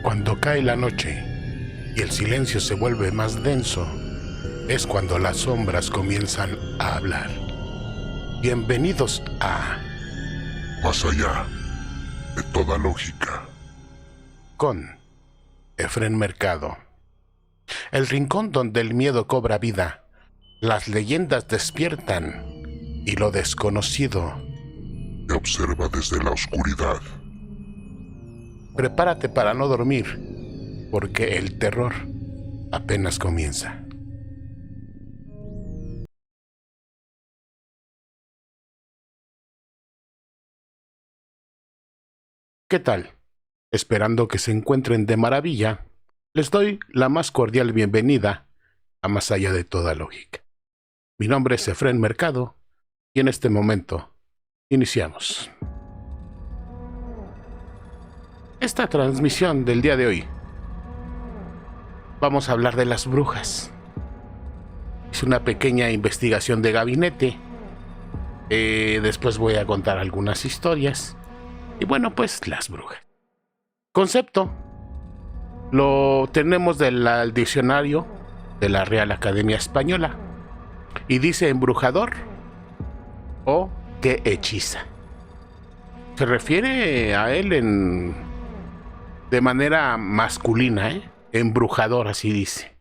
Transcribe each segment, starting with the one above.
Cuando cae la noche y el silencio se vuelve más denso, es cuando las sombras comienzan a hablar. Bienvenidos a Más allá de toda lógica. Con Efrén Mercado. El rincón donde el miedo cobra vida, las leyendas despiertan y lo desconocido Te observa desde la oscuridad. Prepárate para no dormir, porque el terror apenas comienza. ¿Qué tal? Esperando que se encuentren de maravilla, les doy la más cordial bienvenida a Más allá de toda lógica. Mi nombre es Efrén Mercado y en este momento iniciamos. Esta transmisión del día de hoy vamos a hablar de las brujas. Es una pequeña investigación de gabinete. Después voy a contar algunas historias. Y bueno, pues las brujas. Concepto lo tenemos del diccionario de la Real Academia Española y dice embrujador o que hechiza. Se refiere a él de manera masculina, embrujador, así dice,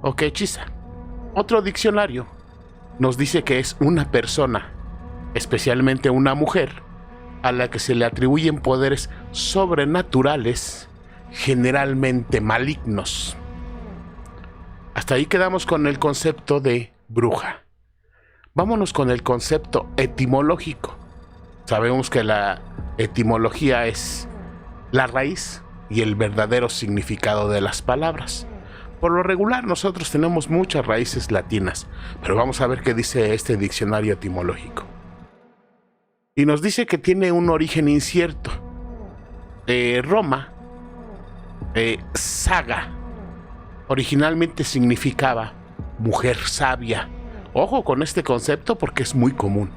o que hechiza. Otro diccionario nos dice que es una persona, especialmente una mujer, a la que se le atribuyen poderes sobrenaturales, generalmente malignos. Hasta ahí quedamos con el concepto de bruja. Vámonos con el concepto etimológico. Sabemos que la etimología es la raíz y el verdadero significado de las palabras. Por lo regular nosotros tenemos muchas raíces latinas, pero vamos a ver qué dice este diccionario etimológico. Y nos dice que tiene un origen incierto. Roma, saga, originalmente significaba mujer sabia. Ojo con este concepto porque es muy común.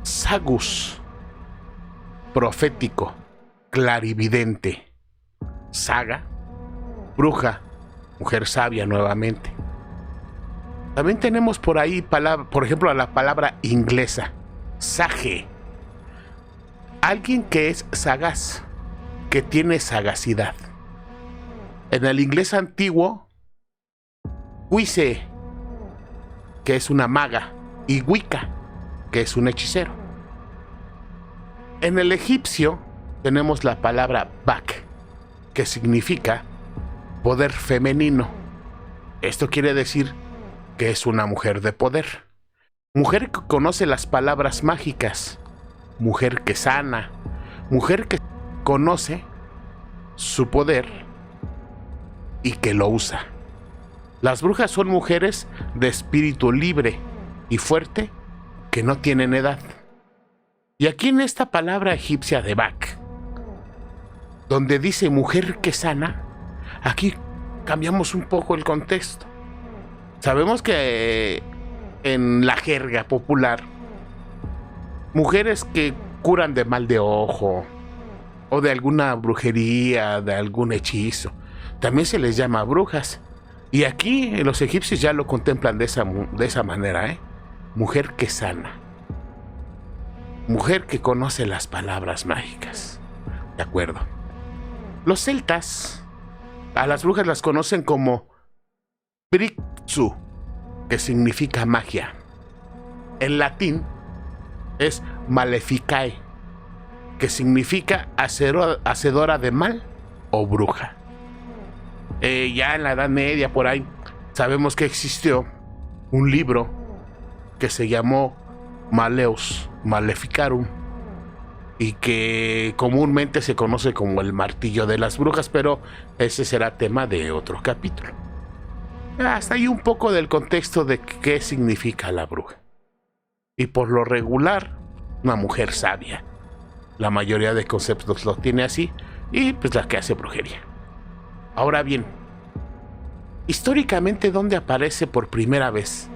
Sagus, profético, clarividente. Saga, bruja, mujer sabia nuevamente. También tenemos por ahí, por ejemplo, la palabra inglesa, sage. Alguien que es sagaz, que tiene sagacidad. En el inglés antiguo, wise, que es una maga, y wicca, que es un hechicero. En el egipcio tenemos la palabra bak, que significa poder femenino. Esto quiere decir que es una mujer de poder. Mujer que conoce las palabras mágicas, mujer que sana, mujer que conoce su poder y que lo usa. Las brujas son mujeres de espíritu libre y fuerte que no tienen edad. Y aquí en esta palabra egipcia de Bak, donde dice mujer que sana, aquí cambiamos un poco el contexto. Sabemos que en la jerga popular, mujeres que curan de mal de ojo o de alguna brujería, de algún hechizo, también se les llama brujas. Y aquí los egipcios ya lo contemplan de esa manera, mujer que sana, mujer que conoce las palabras mágicas. De acuerdo. Los celtas a las brujas las conocen como Brixu, que significa magia. En latín es Maleficae, que significa hacedora de mal o bruja. Ya en la Edad Media, por ahí, sabemos que existió un libro que se llamó Maleus Maleficarum y que comúnmente se conoce como el martillo de las brujas, pero ese será tema de otro capítulo. Hasta ahí un poco del contexto de qué significa la bruja. Y por lo regular, una mujer sabia. La mayoría de conceptos lo tiene así, y pues la que hace brujería. Ahora bien, históricamente, ¿dónde aparece por primera vez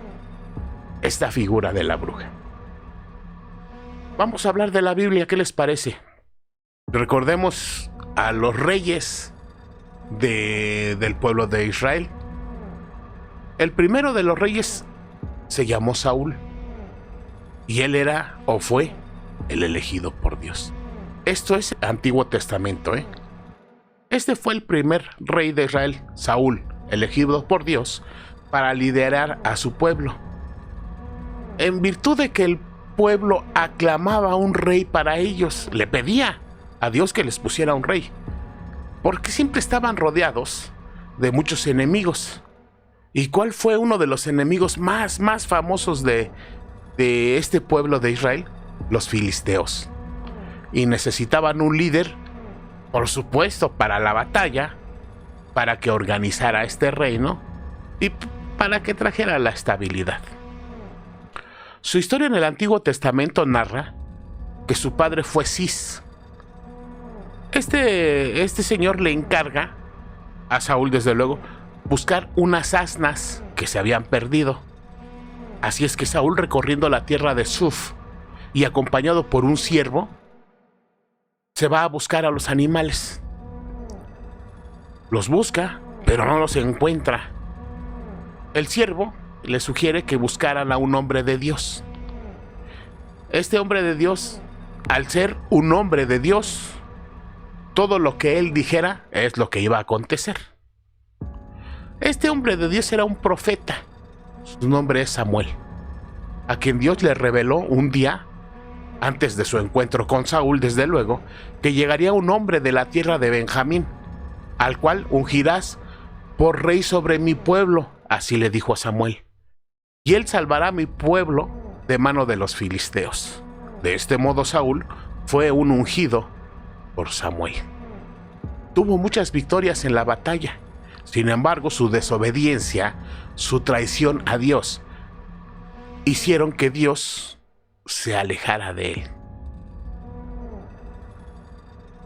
esta figura de la bruja? Vamos a hablar de la Biblia, ¿qué les parece? Recordemos a los reyes del pueblo de Israel. El primero de los reyes se llamó Saúl, y él era o fue el elegido por Dios. Esto es Antiguo Testamento, ¿eh? Este fue el primer rey de Israel, Saúl, elegido por Dios para liderar a su pueblo. En virtud de que el pueblo aclamaba a un rey para ellos, le pedía a Dios que les pusiera un rey, porque siempre estaban rodeados de muchos enemigos. ¿Y cuál fue uno de los enemigos más famosos de este pueblo de Israel? Los filisteos. Y necesitaban un líder, por supuesto, para la batalla, para que organizara este reino y para que trajera la estabilidad. Su historia en el Antiguo Testamento narra que su padre fue Cis. Este señor le encarga a Saúl, desde luego, buscar unas asnas que se habían perdido. Así es que Saúl, recorriendo la tierra de Suf y acompañado por un siervo, se va a buscar a los animales. Los busca, pero no los encuentra. El siervo le sugiere que buscaran a un hombre de Dios. Este hombre de Dios, al ser un hombre de Dios, todo lo que él dijera es lo que iba a acontecer. Este hombre de Dios era un profeta. Su nombre es Samuel, a quien Dios le reveló un día, antes de su encuentro con Saúl, desde luego, que llegaría un hombre de la tierra de Benjamín, al cual ungirás por rey sobre mi pueblo, así le dijo a Samuel, y él salvará a mi pueblo de mano de los filisteos. De este modo Saúl fue un ungido por Samuel. Tuvo muchas victorias en la batalla. Sin embargo, su desobediencia, su traición a Dios, hicieron que Dios se alejara de él.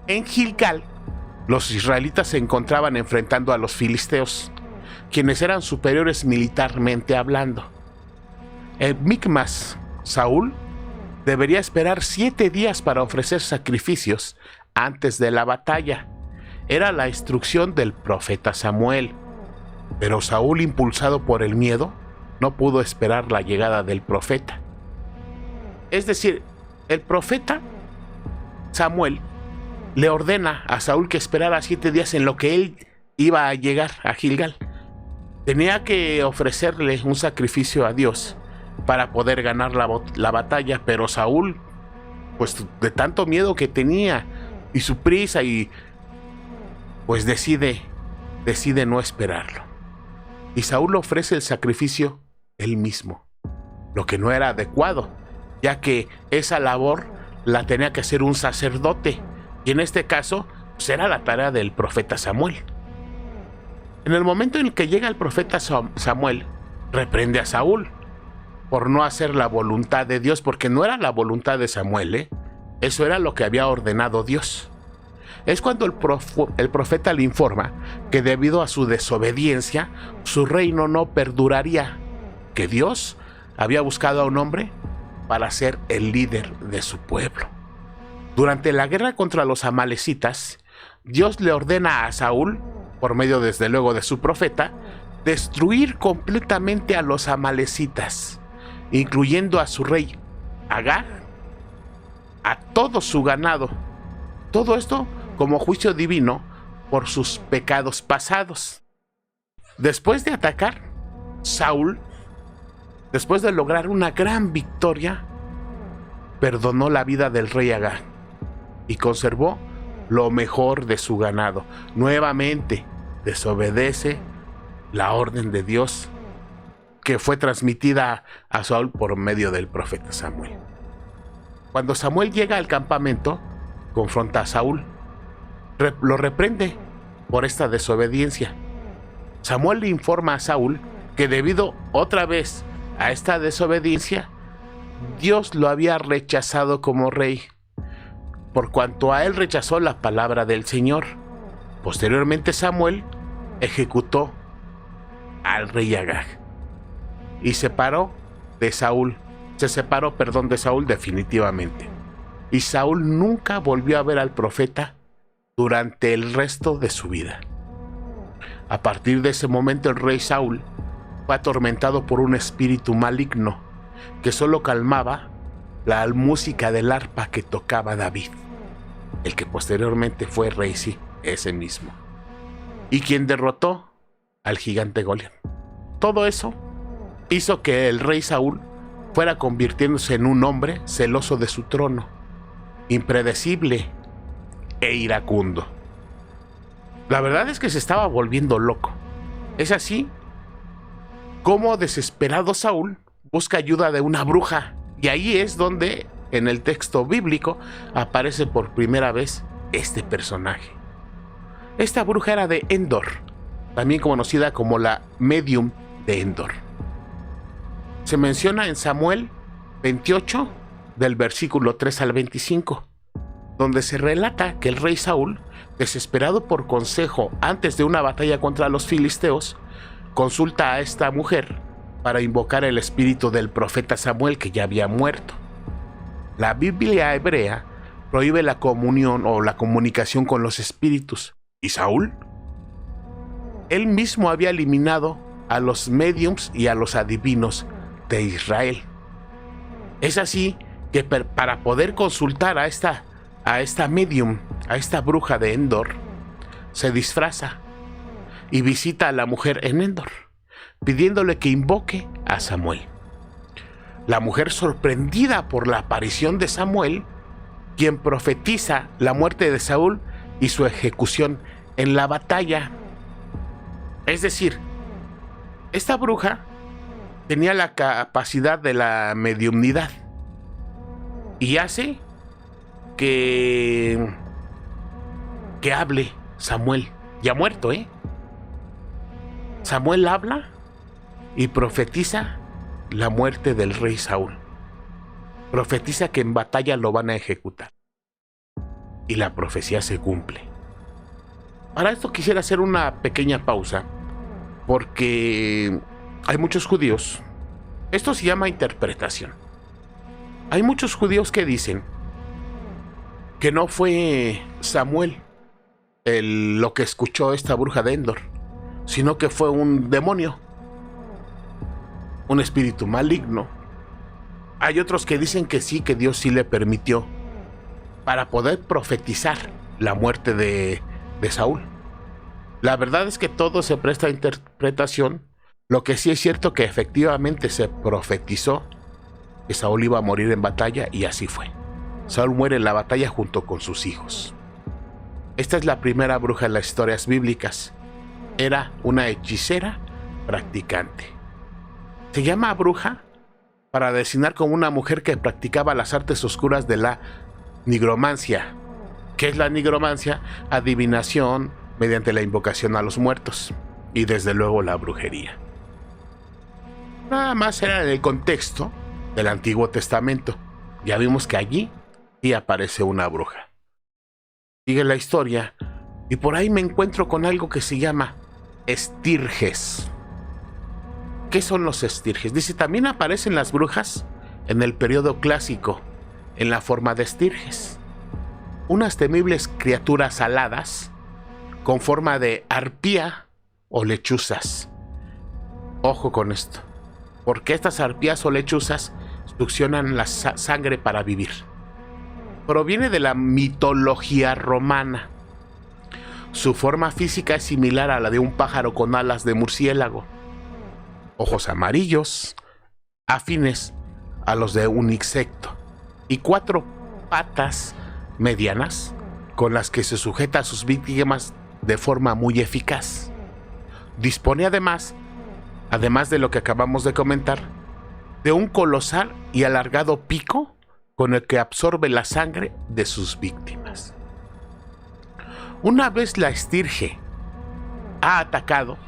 En Gilgal, los israelitas se encontraban enfrentando a los filisteos, quienes eran superiores militarmente hablando. En Micmas, Saúl debería esperar 7 días para ofrecer sacrificios antes de la batalla. Era la instrucción del profeta Samuel, pero Saúl, impulsado por el miedo, no pudo esperar la llegada del profeta. Es decir, el profeta Samuel le ordena a Saúl que esperara 7 días en lo que él iba a llegar a Gilgal. Tenía que ofrecerle un sacrificio a Dios para poder ganar la batalla, pero Saúl, pues de tanto miedo que tenía y su prisa, y pues decide no esperarlo. Y Saúl ofrece el sacrificio él mismo, lo que no era adecuado, ya que esa labor la tenía que hacer un sacerdote, y en este caso pues era la tarea del profeta Samuel. En el momento en el que llega el profeta Samuel, reprende a Saúl por no hacer la voluntad de Dios, porque no era la voluntad de Samuel, eso era lo que había ordenado Dios. Es cuando el profeta le informa que debido a su desobediencia, su reino no perduraría, que Dios había buscado a un hombre para ser el líder de su pueblo. Durante la guerra contra los amalecitas, Dios le ordena a Saúl, por medio desde luego de su profeta, destruir completamente a los amalecitas, incluyendo a su rey Agag, a todo su ganado. Todo esto como juicio divino por sus pecados pasados. Después de atacar, Saúl, después de lograr una gran victoria, perdonó la vida del rey Agag y conservó lo mejor de su ganado. Nuevamente desobedece la orden de Dios que fue transmitida a Saúl por medio del profeta Samuel. Cuando Samuel llega al campamento, confronta a Saúl, lo reprende por esta desobediencia. Samuel le informa a Saúl que debido otra vez a esta desobediencia, Dios lo había rechazado como rey, por cuanto a él rechazó la palabra del Señor. Posteriormente Samuel ejecutó al rey Agag y se separó de Saúl definitivamente. Y Saúl nunca volvió a ver al profeta durante el resto de su vida. A partir de ese momento el rey Saúl fue atormentado por un espíritu maligno que solo calmaba la música del arpa que tocaba David, el que posteriormente fue rey, sí, ese mismo, y quien derrotó al gigante Goliat. Todo eso hizo que el rey Saúl fuera convirtiéndose en un hombre celoso de su trono, impredecible e iracundo. La verdad es que se estaba volviendo loco. Es así como desesperado Saúl busca ayuda de una bruja, y ahí es donde en el texto bíblico aparece por primera vez este personaje. Esta bruja era de Endor, también conocida como la Medium de Endor. Se menciona en Samuel 28 del versículo 3 al 25, donde se relata que el rey Saúl, desesperado por consejo antes de una batalla contra los filisteos, consulta a esta mujer para invocar el espíritu del profeta Samuel, que ya había muerto. La Biblia hebrea prohíbe la comunión o la comunicación con los espíritus, y Saúl, él mismo había eliminado a los mediums y a los adivinos de Israel. Es así que para poder consultar a esta medium, a esta bruja de Endor, se disfraza y visita a la mujer en Endor, pidiéndole que invoque a Samuel. La mujer, sorprendida por la aparición de Samuel, quien profetiza la muerte de Saúl y su ejecución en la batalla. Es decir, esta bruja tenía la capacidad de la mediumnidad y hace que hable Samuel, ya muerto, Samuel habla y profetiza la muerte del rey Saúl. Profetiza que en batalla lo van a ejecutar. Y la profecía se cumple. Para esto quisiera hacer una pequeña pausa, porque hay muchos judíos. Esto se llama interpretación. Hay muchos judíos que dicen que no fue Samuel lo que escuchó esta bruja de Endor, sino que fue un demonio, un espíritu maligno. Hay otros que dicen que sí, que Dios sí le permitió para poder profetizar la muerte de Saúl. La verdad es que todo se presta a interpretación. Lo que sí es cierto que efectivamente se profetizó que Saúl iba a morir en batalla, y así fue. Saúl muere en la batalla junto con sus hijos. Esta es la primera bruja en las historias bíblicas. Era una hechicera practicante. Se llama bruja para designar como una mujer que practicaba las artes oscuras de la nigromancia. ¿Qué es la nigromancia? Adivinación mediante la invocación a los muertos, y desde luego la brujería. Nada más era en el contexto del Antiguo Testamento. Ya vimos que allí sí aparece una bruja. Sigue la historia y por ahí me encuentro con algo que se llama estirges. ¿Qué son los estirges? Dice, también aparecen las brujas en el periodo clásico en la forma de estirges, unas temibles criaturas aladas con forma de arpía o lechuzas. Ojo con esto, porque estas arpías o lechuzas succionan la sangre para vivir. Proviene de la mitología romana. Su forma física es similar a la de un pájaro con alas de murciélago, ojos amarillos, afines a los de un insecto, y 4 patas medianas con las que se sujeta a sus víctimas de forma muy eficaz. Dispone además de lo que acabamos de comentar, de un colosal y alargado pico con el que absorbe la sangre de sus víctimas. Una vez la estirge ha atacado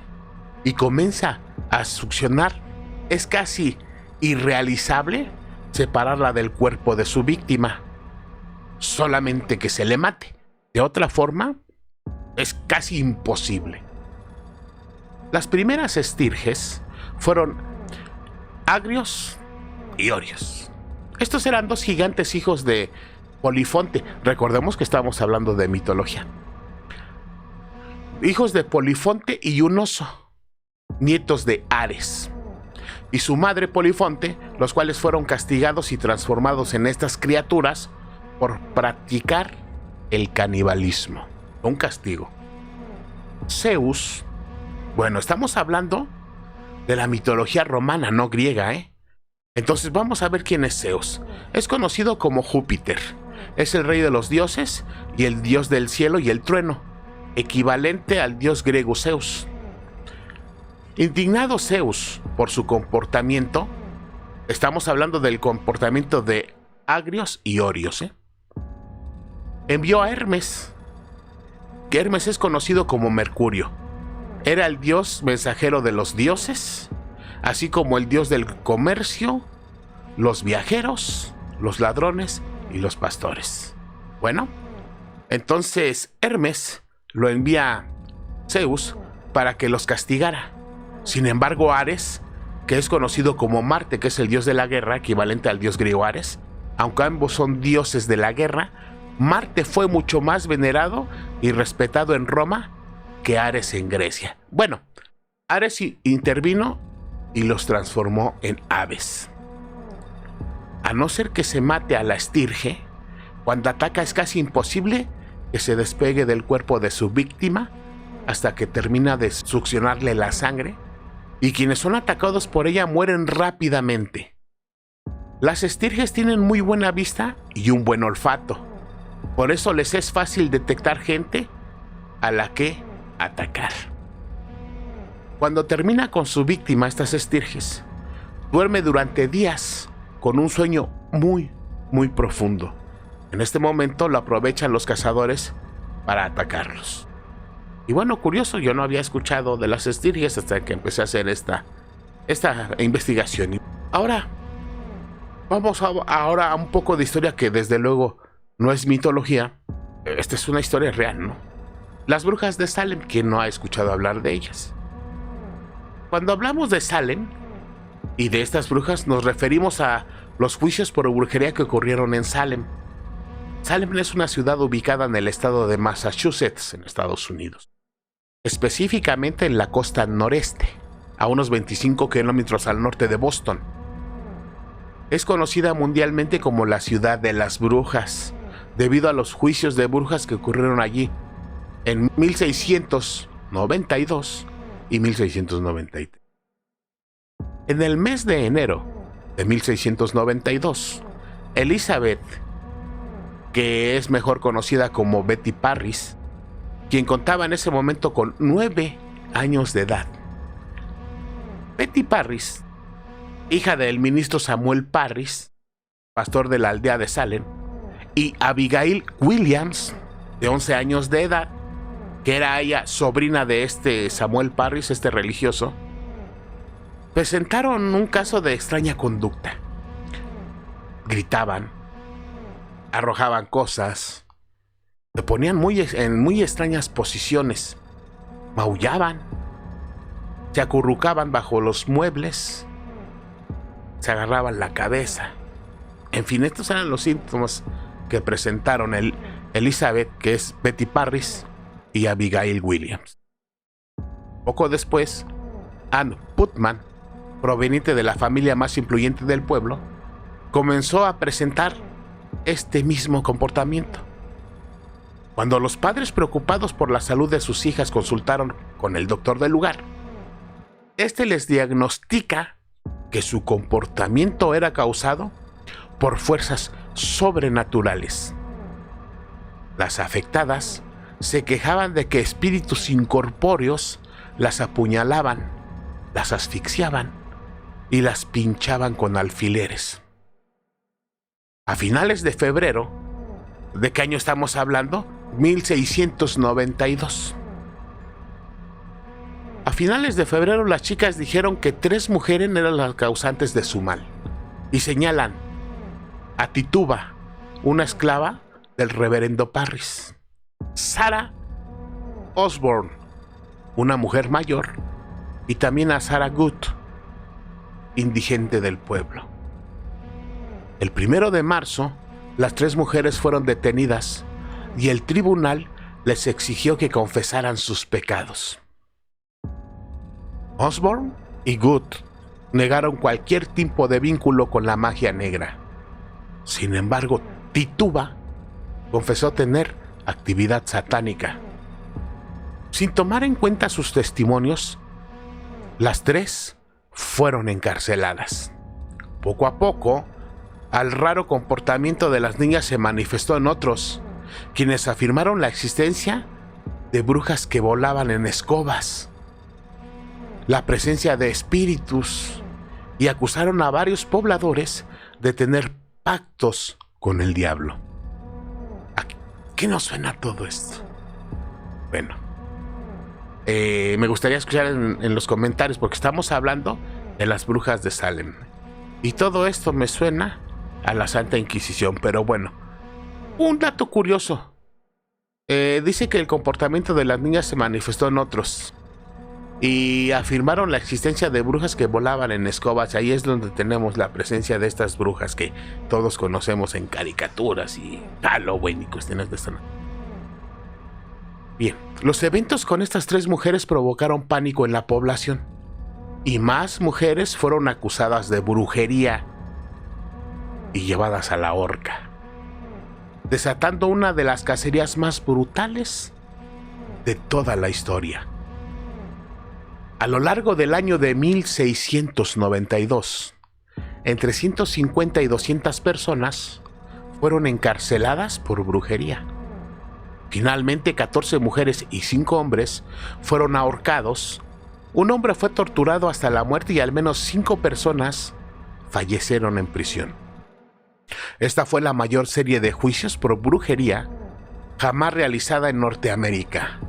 y comienza a succionar, es casi irrealizable separarla del cuerpo de su víctima, solamente que se le mate. De otra forma, es casi imposible. Las primeras estirges fueron Agrios y Orios. Estos eran 2 gigantes hijos de Polifonte. Recordemos que estamos hablando de mitología. hijos de Polifonte y un oso, nietos de Ares, y su madre Polifonte, los cuales fueron castigados y transformados en estas criaturas por practicar el canibalismo. Un castigo. Zeus, bueno, estamos hablando de la mitología romana, no griega, ¿eh? Entonces vamos a ver quién es Zeus. Es conocido como Júpiter. Es el rey de los dioses y el dios del cielo y el trueno, equivalente al dios griego Zeus. Indignado Zeus por su comportamiento, estamos hablando del comportamiento de Agrios y Orios, envió a Hermes, que Hermes es conocido como Mercurio. Era el dios mensajero de los dioses, así como el dios del comercio, los viajeros, los ladrones y los pastores. Bueno, entonces Hermes lo envía Zeus para que los castigara. Sin embargo, Ares, que es conocido como Marte, que es el dios de la guerra, equivalente al dios griego Ares, aunque ambos son dioses de la guerra, Marte fue mucho más venerado y respetado en Roma que Ares en Grecia. Bueno, Ares intervino y los transformó en aves. A no ser que se mate a la estirge, cuando ataca es casi imposible que se despegue del cuerpo de su víctima hasta que termina de succionarle la sangre, y quienes son atacados por ella mueren rápidamente. Las estirges tienen muy buena vista y un buen olfato, por eso les es fácil detectar gente a la que atacar. Cuando termina con su víctima, estas estirges, duerme durante días con un sueño muy profundo. En este momento lo aprovechan los cazadores para atacarlos. Y bueno, curioso, yo no había escuchado de las estirges hasta que empecé a hacer esta investigación. Ahora, vamos ahora a un poco de historia que desde luego no es mitología. Esta es una historia real, ¿no? Las brujas de Salem, ¿quién no ha escuchado hablar de ellas? Cuando hablamos de Salem y de estas brujas, nos referimos a los juicios por brujería que ocurrieron en Salem. Salem es una ciudad ubicada en el estado de Massachusetts, en Estados Unidos. Específicamente en la costa noreste, a unos 25 kilómetros al norte de Boston. Es conocida mundialmente como la ciudad de las brujas, debido a los juicios de brujas que ocurrieron allí en 1692 y 1693. En el mes de enero de 1692, Elizabeth, que es mejor conocida como Betty Parris, quien contaba en ese momento con 9 años de edad. Betty Parris, hija del ministro Samuel Parris, pastor de la aldea de Salem, y Abigail Williams, de 11 años de edad, que era ella sobrina de este Samuel Parris, este religioso, presentaron un caso de extraña conducta. Gritaban, arrojaban cosas, se ponían en muy extrañas posiciones, maullaban, se acurrucaban bajo los muebles, se agarraban la cabeza. En fin, estos eran los síntomas que presentaron Elizabeth, que es Betty Parris, y Abigail Williams. Poco después, Ann Putman, proveniente de la familia más influyente del pueblo, comenzó a presentar este mismo comportamiento. Cuando los padres, preocupados por la salud de sus hijas, consultaron con el doctor del lugar, este les diagnostica que su comportamiento era causado por fuerzas sobrenaturales. Las afectadas se quejaban de que espíritus incorpóreos las apuñalaban, las asfixiaban y las pinchaban con alfileres. A finales de febrero, ¿de qué año estamos hablando? 1692. A finales de febrero las chicas dijeron que 3 mujeres eran las causantes de su mal y señalan a Tituba, una esclava del reverendo Parris, Sarah Osborne, una mujer mayor, y también a Sarah Good, indigente del pueblo. El 1 de marzo, las 3 mujeres fueron detenidas y el tribunal les exigió que confesaran sus pecados. Osborne y Good negaron cualquier tipo de vínculo con la magia negra. Sin embargo, Tituba confesó tener actividad satánica. Sin tomar en cuenta sus testimonios, las tres fueron encarceladas. Poco a poco, el raro comportamiento de las niñas se manifestó en otros, quienes afirmaron la existencia de brujas que volaban en escobas, la presencia de espíritus, y acusaron a varios pobladores de tener pactos con el diablo. ¿A qué nos suena todo esto? Bueno, me gustaría escuchar en los comentarios, porque estamos hablando de las brujas de Salem. Y todo esto me suena a la Santa Inquisición, pero bueno. Un dato curioso. Dice que el comportamiento de las niñas se manifestó en otros. Y afirmaron la existencia de brujas que volaban en escobas. Ahí es donde tenemos la presencia de estas brujas que todos conocemos en caricaturas y Halloween y cuestiones de esta. Bien, los eventos con estas tres mujeres provocaron pánico en la población. Y más mujeres fueron acusadas de brujería y llevadas a la horca, desatando una de las cacerías más brutales de toda la historia. A lo largo del año de 1692, entre 150 y 200 personas fueron encarceladas por brujería. Finalmente, 14 mujeres y 5 hombres fueron ahorcados. Un hombre fue torturado hasta la muerte y al menos 5 personas fallecieron en prisión. Esta fue la mayor serie de juicios por brujería jamás realizada en Norteamérica,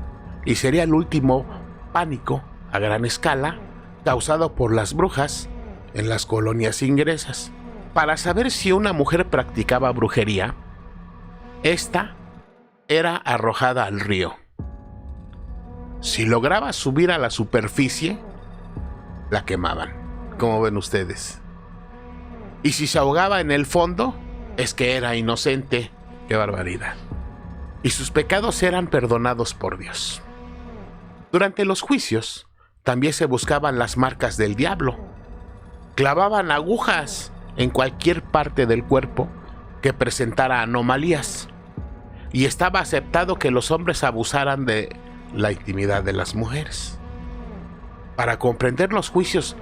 y sería el último pánico a gran escala causado por las brujas en las colonias inglesas. Para saber si una mujer practicaba brujería, esta era arrojada al río. Si lograba subir a la superficie, la quemaban, como ven ustedes. Y si se ahogaba en el fondo, es que era inocente. ¡Qué barbaridad! Y sus pecados eran perdonados por Dios. Durante los juicios, también se buscaban las marcas del diablo. Clavaban agujas en cualquier parte del cuerpo que presentara anomalías. Y estaba aceptado que los hombres abusaran de la intimidad de las mujeres. Para comprender los juicios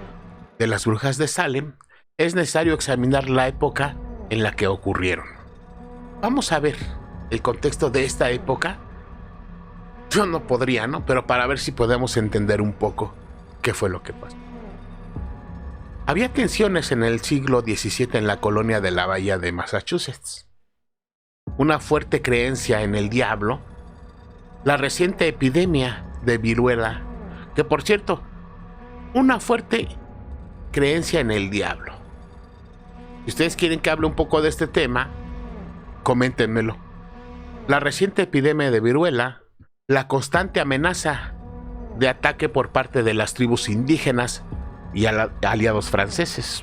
de las brujas de Salem, es necesario examinar la época en la que ocurrieron. Vamos a ver el contexto de esta época. Yo no podría, ¿no? Pero para ver si podemos entender un poco qué fue lo que pasó. Había tensiones en el siglo XVII en la colonia de la Bahía de Massachusetts. Una fuerte creencia en el diablo, la reciente epidemia de viruela, que por cierto, una fuerte creencia en el diablo. Si ustedes quieren que hable un poco de este tema, coméntenmelo. La reciente epidemia de viruela, la constante amenaza de ataque por parte de las tribus indígenas y aliados franceses,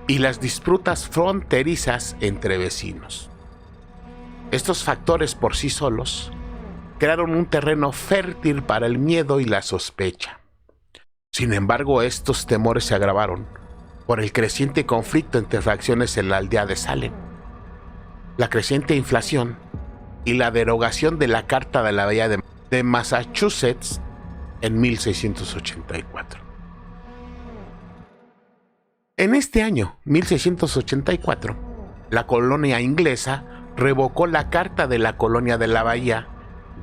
y las disputas fronterizas entre vecinos. Estos factores por sí solos crearon un terreno fértil para el miedo y la sospecha. Sin embargo, estos temores se agravaron por el creciente conflicto entre facciones en la aldea de Salem, la creciente inflación y la derogación de la Carta de la Bahía de Massachusetts en 1684. En este año, 1684, la colonia inglesa revocó la Carta de la Colonia de la Bahía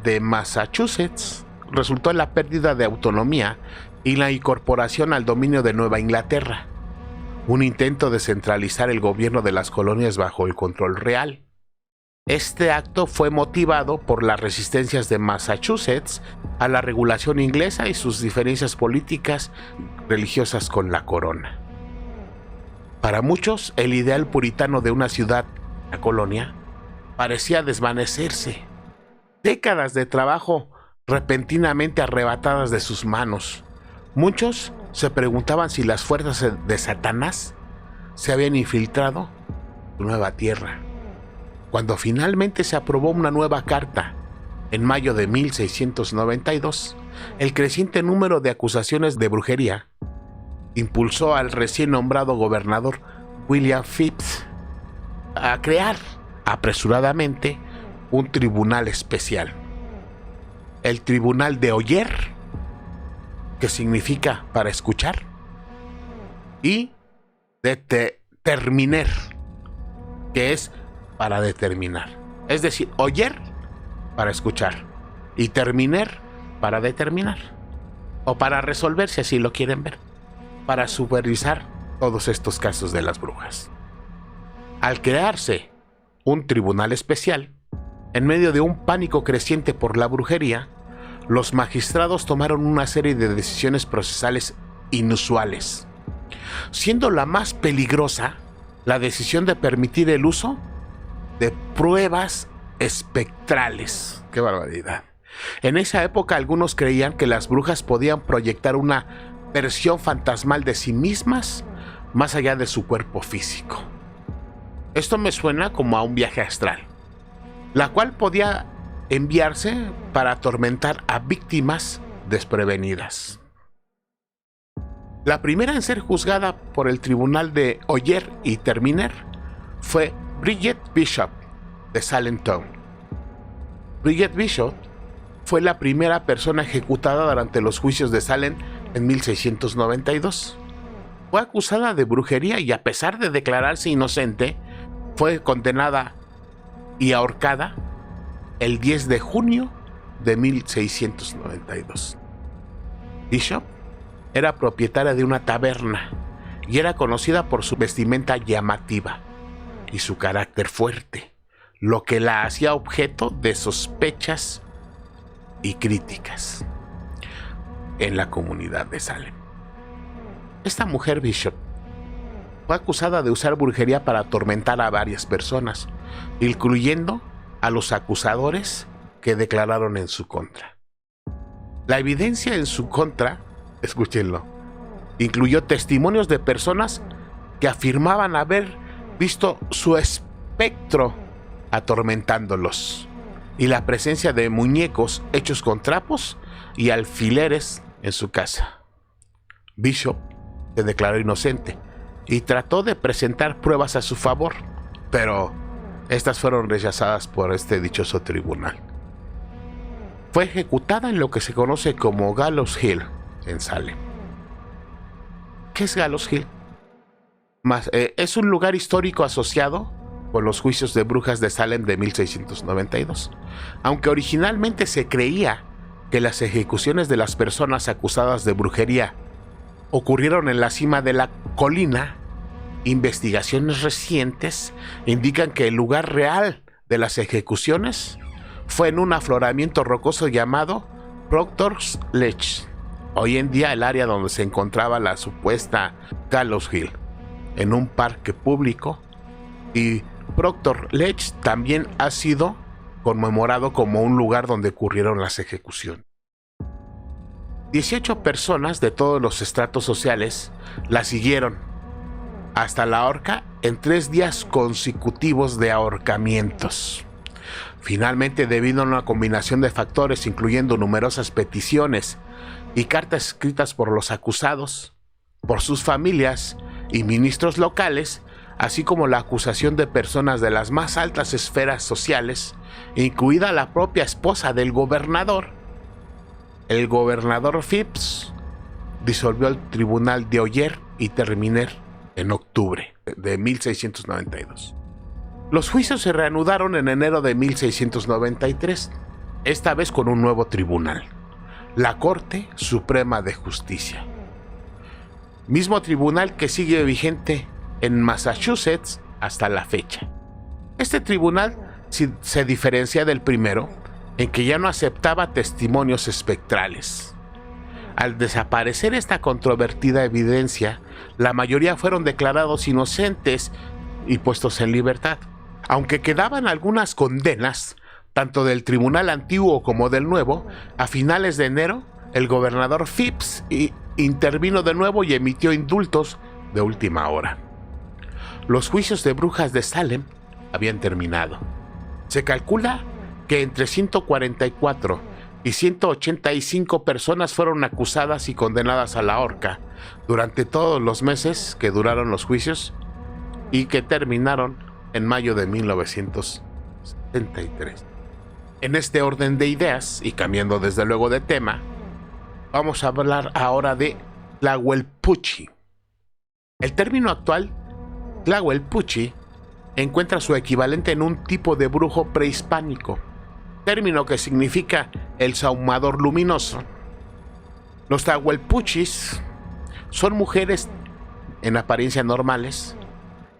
de Massachusetts. Resultó en la pérdida de autonomía y la incorporación al dominio de Nueva Inglaterra, un intento de centralizar el gobierno de las colonias bajo el control real. Este acto fue motivado por las resistencias de Massachusetts a la regulación inglesa y sus diferencias políticas religiosas con la corona. Para muchos, el ideal puritano de una ciudad, la colonia, parecía desvanecerse. Décadas de trabajo repentinamente arrebatadas de sus manos. Muchos se preguntaban si las fuerzas de Satanás se habían infiltrado en Nueva Tierra. Cuando finalmente se aprobó una nueva carta En mayo de 1692, el creciente número de acusaciones de brujería impulsó al recién nombrado gobernador William Phips a crear apresuradamente un tribunal especial, el Tribunal de Oyer, que significa para escuchar, y Determiner, que es para determinar. Es decir, oyer para escuchar y terminer para determinar, o para resolver, si así lo quieren ver, para supervisar todos estos casos de las brujas. Al crearse un tribunal especial, en medio de un pánico creciente por la brujería, los magistrados tomaron una serie de decisiones procesales inusuales, siendo la más peligrosa la decisión de permitir el uso de pruebas espectrales. ¡Qué barbaridad! En esa época algunos creían que las brujas podían proyectar una versión fantasmal de sí mismas más allá de su cuerpo físico. Esto me suena como a un viaje astral, la cual podía enviarse para atormentar a víctimas desprevenidas. La primera en ser juzgada por el Tribunal de Oyer y Terminer fue Bridget Bishop de Salem Town. Bridget Bishop fue la primera persona ejecutada durante los juicios de Salem en 1692. Fue acusada de brujería y, a pesar de declararse inocente, fue condenada y ahorcada el 10 de junio de 1692. Bishop era propietaria de una taberna y era conocida por su vestimenta llamativa y su carácter fuerte, lo que la hacía objeto de sospechas y críticas en la comunidad de Salem. Esta mujer Bishop fue acusada de usar brujería para atormentar a varias personas, incluyendo a los acusadores que declararon en su contra. La evidencia en su contra, escúchenlo, incluyó testimonios de personas que afirmaban haber visto su espectro atormentándolos, y la presencia de muñecos hechos con trapos y alfileres en su casa. Bishop se declaró inocente y trató de presentar pruebas a su favor, pero estas fueron rechazadas por este dichoso tribunal. Fue ejecutada en lo que se conoce como Gallows Hill, en Salem. ¿Qué es Gallows Hill? Es un lugar histórico asociado con los juicios de brujas de Salem de 1692. Aunque originalmente se creía que las ejecuciones de las personas acusadas de brujería ocurrieron en la cima de la colina, investigaciones recientes indican que el lugar real de las ejecuciones fue en un afloramiento rocoso llamado Proctor's Ledge, hoy en día el área donde se encontraba la supuesta Gallows Hill, en un parque público, y Proctor Ledge también ha sido conmemorado como un lugar donde ocurrieron las ejecuciones. 18 personas de todos los estratos sociales la siguieron hasta la horca en 3 días consecutivos de ahorcamientos. Finalmente, debido a una combinación de factores, incluyendo numerosas peticiones y cartas escritas por los acusados, por sus familias y ministros locales, así como la acusación de personas de las más altas esferas sociales, incluida la propia esposa del gobernador, el gobernador Phips disolvió el Tribunal de Oyer y Terminer en octubre de 1692. Los juicios se reanudaron en enero de 1693, esta vez con un nuevo tribunal, la Corte Suprema de Justicia. Mismo tribunal que sigue vigente en Massachusetts hasta la fecha. Este tribunal se diferencia del primero en que ya no aceptaba testimonios espectrales. Al desaparecer esta controvertida evidencia, la mayoría fueron declarados inocentes y puestos en libertad. Aunque quedaban algunas condenas, tanto del tribunal antiguo como del nuevo, a finales de enero, el gobernador Phips intervino de nuevo y emitió indultos de última hora. Los juicios de brujas de Salem habían terminado. Se calcula que entre 144 y 185 personas fueron acusadas y condenadas a la horca durante todos los meses que duraron los juicios y que terminaron en mayo de 1973. En este orden de ideas, y cambiando desde luego de tema, vamos a hablar ahora de Tlahuelpuchi. El término actual, Tlahuelpuchi, encuentra su equivalente en un tipo de brujo prehispánico, término que significa el sahumador luminoso. Los Tlahuelpuchis son mujeres en apariencia normales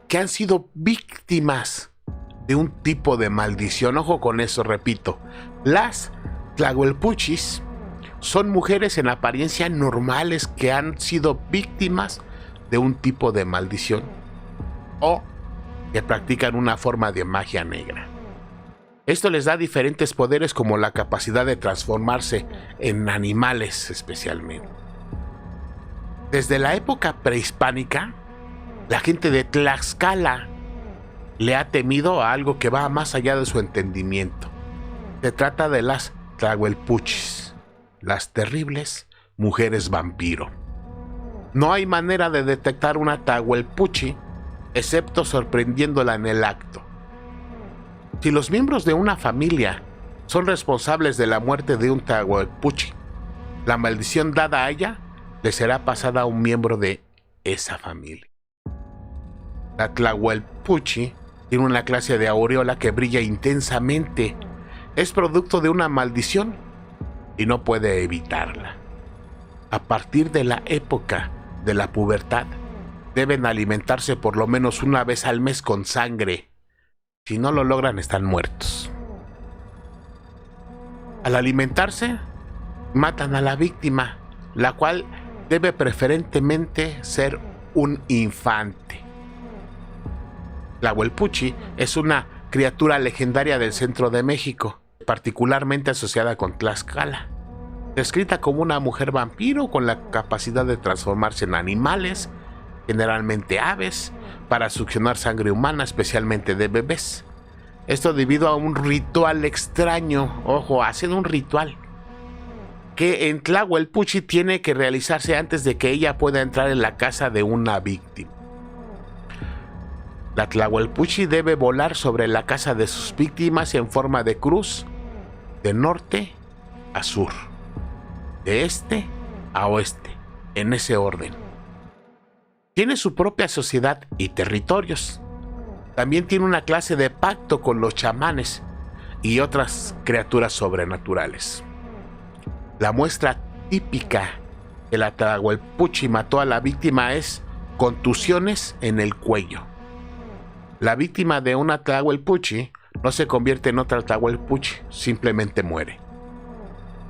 que han sido víctimas de un tipo de maldición. Ojo con eso, repito. Las Tlahuelpuchis son mujeres en apariencia normales que han sido víctimas de un tipo de maldición o que practican una forma de magia negra. Esto les da diferentes poderes, como la capacidad de transformarse en animales especialmente. Desde la época prehispánica, la gente de Tlaxcala le ha temido a algo que va más allá de su entendimiento. Se trata de las Tlahuelpuchis, las terribles mujeres vampiro. No hay manera de detectar una Tlahuelpuchi excepto sorprendiéndola en el acto. Si los miembros de una familia son responsables de la muerte de un Tlahuelpuchi, la maldición dada a ella le será pasada a un miembro de esa familia. La Tlahuelpuchi tiene una clase de aureola que brilla intensamente. Es producto de una maldición y no puede evitarla. A partir de la época de la pubertad, deben alimentarse por lo menos una vez al mes con sangre. Si no lo logran, están muertos. Al alimentarse, matan a la víctima, la cual debe preferentemente ser un infante. Tlahuelpuchi es una criatura legendaria del centro de México, particularmente asociada con Tlaxcala. Descrita como una mujer vampiro con la capacidad de transformarse en animales, generalmente aves, para succionar sangre humana, especialmente de bebés. Esto debido a un ritual extraño, ojo, hacen un ritual que en Tlahuelpuchi tiene que realizarse antes de que ella pueda entrar en la casa de una víctima. La Tlahuelpuchi debe volar sobre la casa de sus víctimas en forma de cruz, de norte a sur, de este a oeste, en ese orden. Tiene su propia sociedad y territorios. También tiene una clase de pacto con los chamanes y otras criaturas sobrenaturales. La muestra típica que la Tlahuelpuchi mató a la víctima es contusiones en el cuello. La víctima de una Tlahuelpuchi no se convierte en otra Tlahuelpuchi, simplemente muere.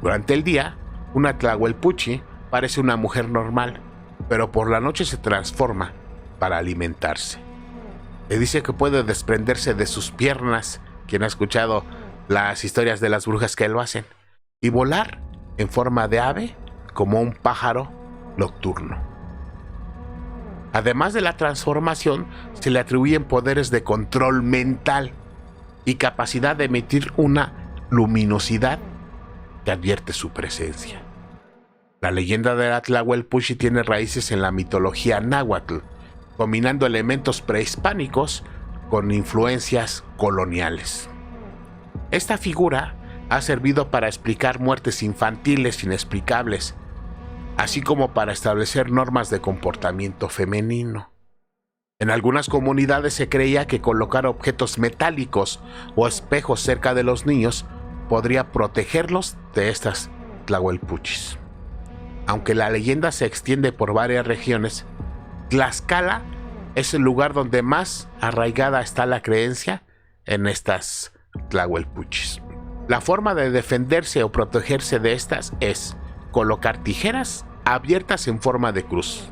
Durante el día, una Tlahuelpuchi parece una mujer normal, pero por la noche se transforma para alimentarse. Se dice que puede desprenderse de sus piernas, quien ha escuchado las historias de las brujas que lo hacen, y volar en forma de ave como un pájaro nocturno. Además de la transformación, se le atribuyen poderes de control mental y capacidad de emitir una luminosidad que advierte su presencia. La leyenda de la Tlahuelpuchi tiene raíces en la mitología náhuatl, combinando elementos prehispánicos con influencias coloniales. Esta figura ha servido para explicar muertes infantiles inexplicables, así como para establecer normas de comportamiento femenino. En algunas comunidades se creía que colocar objetos metálicos o espejos cerca de los niños podría protegerlos de estas Tlahuelpuchis. Aunque la leyenda se extiende por varias regiones, Tlaxcala es el lugar donde más arraigada está la creencia en estas Tlahuelpuchis. La forma de defenderse o protegerse de estas es colocar tijeras abiertas en forma de cruz,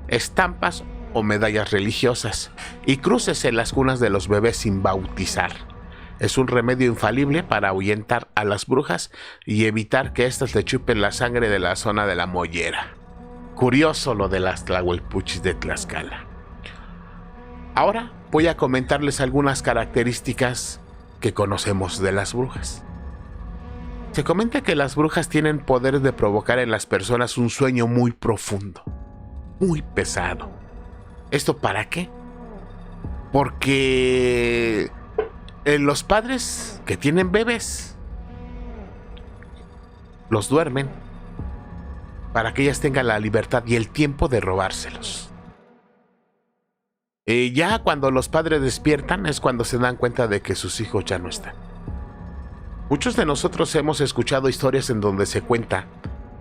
estampas o medallas religiosas y cruces en las cunas de los bebés sin bautizar. Es un remedio infalible para ahuyentar a las brujas y evitar que éstas le chupen la sangre de la zona de la mollera. Curioso lo de las Tlahuelpuchis de Tlaxcala. Ahora voy a comentarles algunas características que conocemos de las brujas. Se comenta que las brujas tienen poder de provocar en las personas un sueño muy profundo, muy pesado. ¿Esto para qué? Porque los padres que tienen bebés los duermen para que ellas tengan la libertad y el tiempo de robárselos. Y ya cuando los padres despiertan es cuando se dan cuenta de que sus hijos ya no están. Muchos de nosotros hemos escuchado historias en donde se cuenta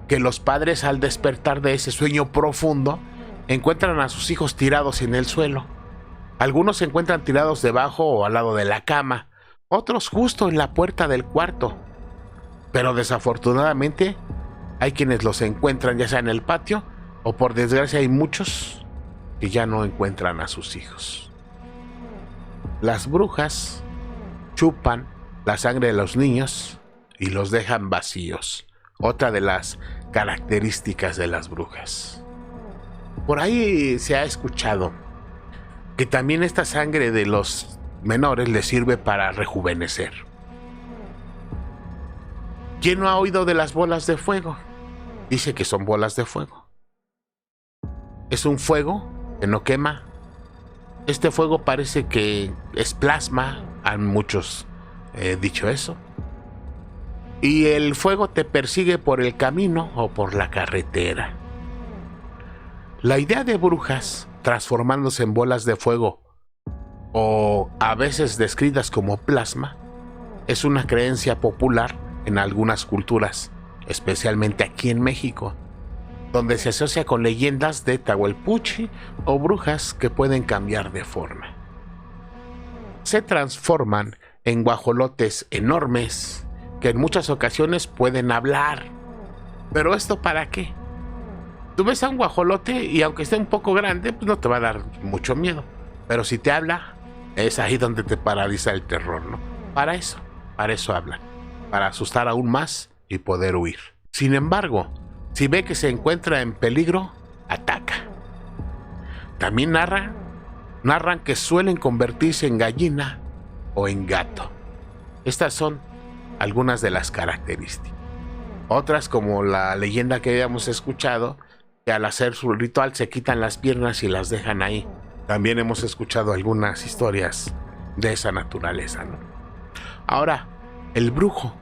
que los padres, al despertar de ese sueño profundo, encuentran a sus hijos tirados en el suelo. Algunos se encuentran tirados debajo o al lado de la cama, otros justo en la puerta del cuarto. Pero desafortunadamente hay quienes los encuentran ya sea en el patio o por desgracia hay muchos que ya no encuentran a sus hijos. Las brujas chupan la sangre de los niños y los dejan vacíos. Otra de las características de las brujas. Por ahí se ha escuchado que también esta sangre de los menores les sirve para rejuvenecer. ¿Quién no ha oído de las bolas de fuego? Dice que son bolas de fuego. Es un fuego que no quema. Este fuego parece que es plasma. Han muchos dicho eso. Y el fuego te persigue por el camino o por la carretera. La idea de brujas transformándose en bolas de fuego o a veces descritas como plasma es una creencia popular en algunas culturas, especialmente aquí en México, donde se asocia con leyendas de Tahuelpuchi o brujas que pueden cambiar de forma. Se transforman en guajolotes enormes que en muchas ocasiones pueden hablar. ¿Pero esto para qué? Tú ves a un guajolote y aunque esté un poco grande, pues no te va a dar mucho miedo. Pero si te habla, es ahí donde te paraliza el terror, ¿no? Para eso hablan. Para asustar aún más y poder huir. Sin embargo, si ve que se encuentra en peligro, ataca. También narran que suelen convertirse en gallina o en gato. Estas son algunas de las características. Otras, como la leyenda que habíamos escuchado, que al hacer su ritual se quitan las piernas y las dejan ahí. También hemos escuchado algunas historias de esa naturaleza, ¿no? Ahora, el brujo.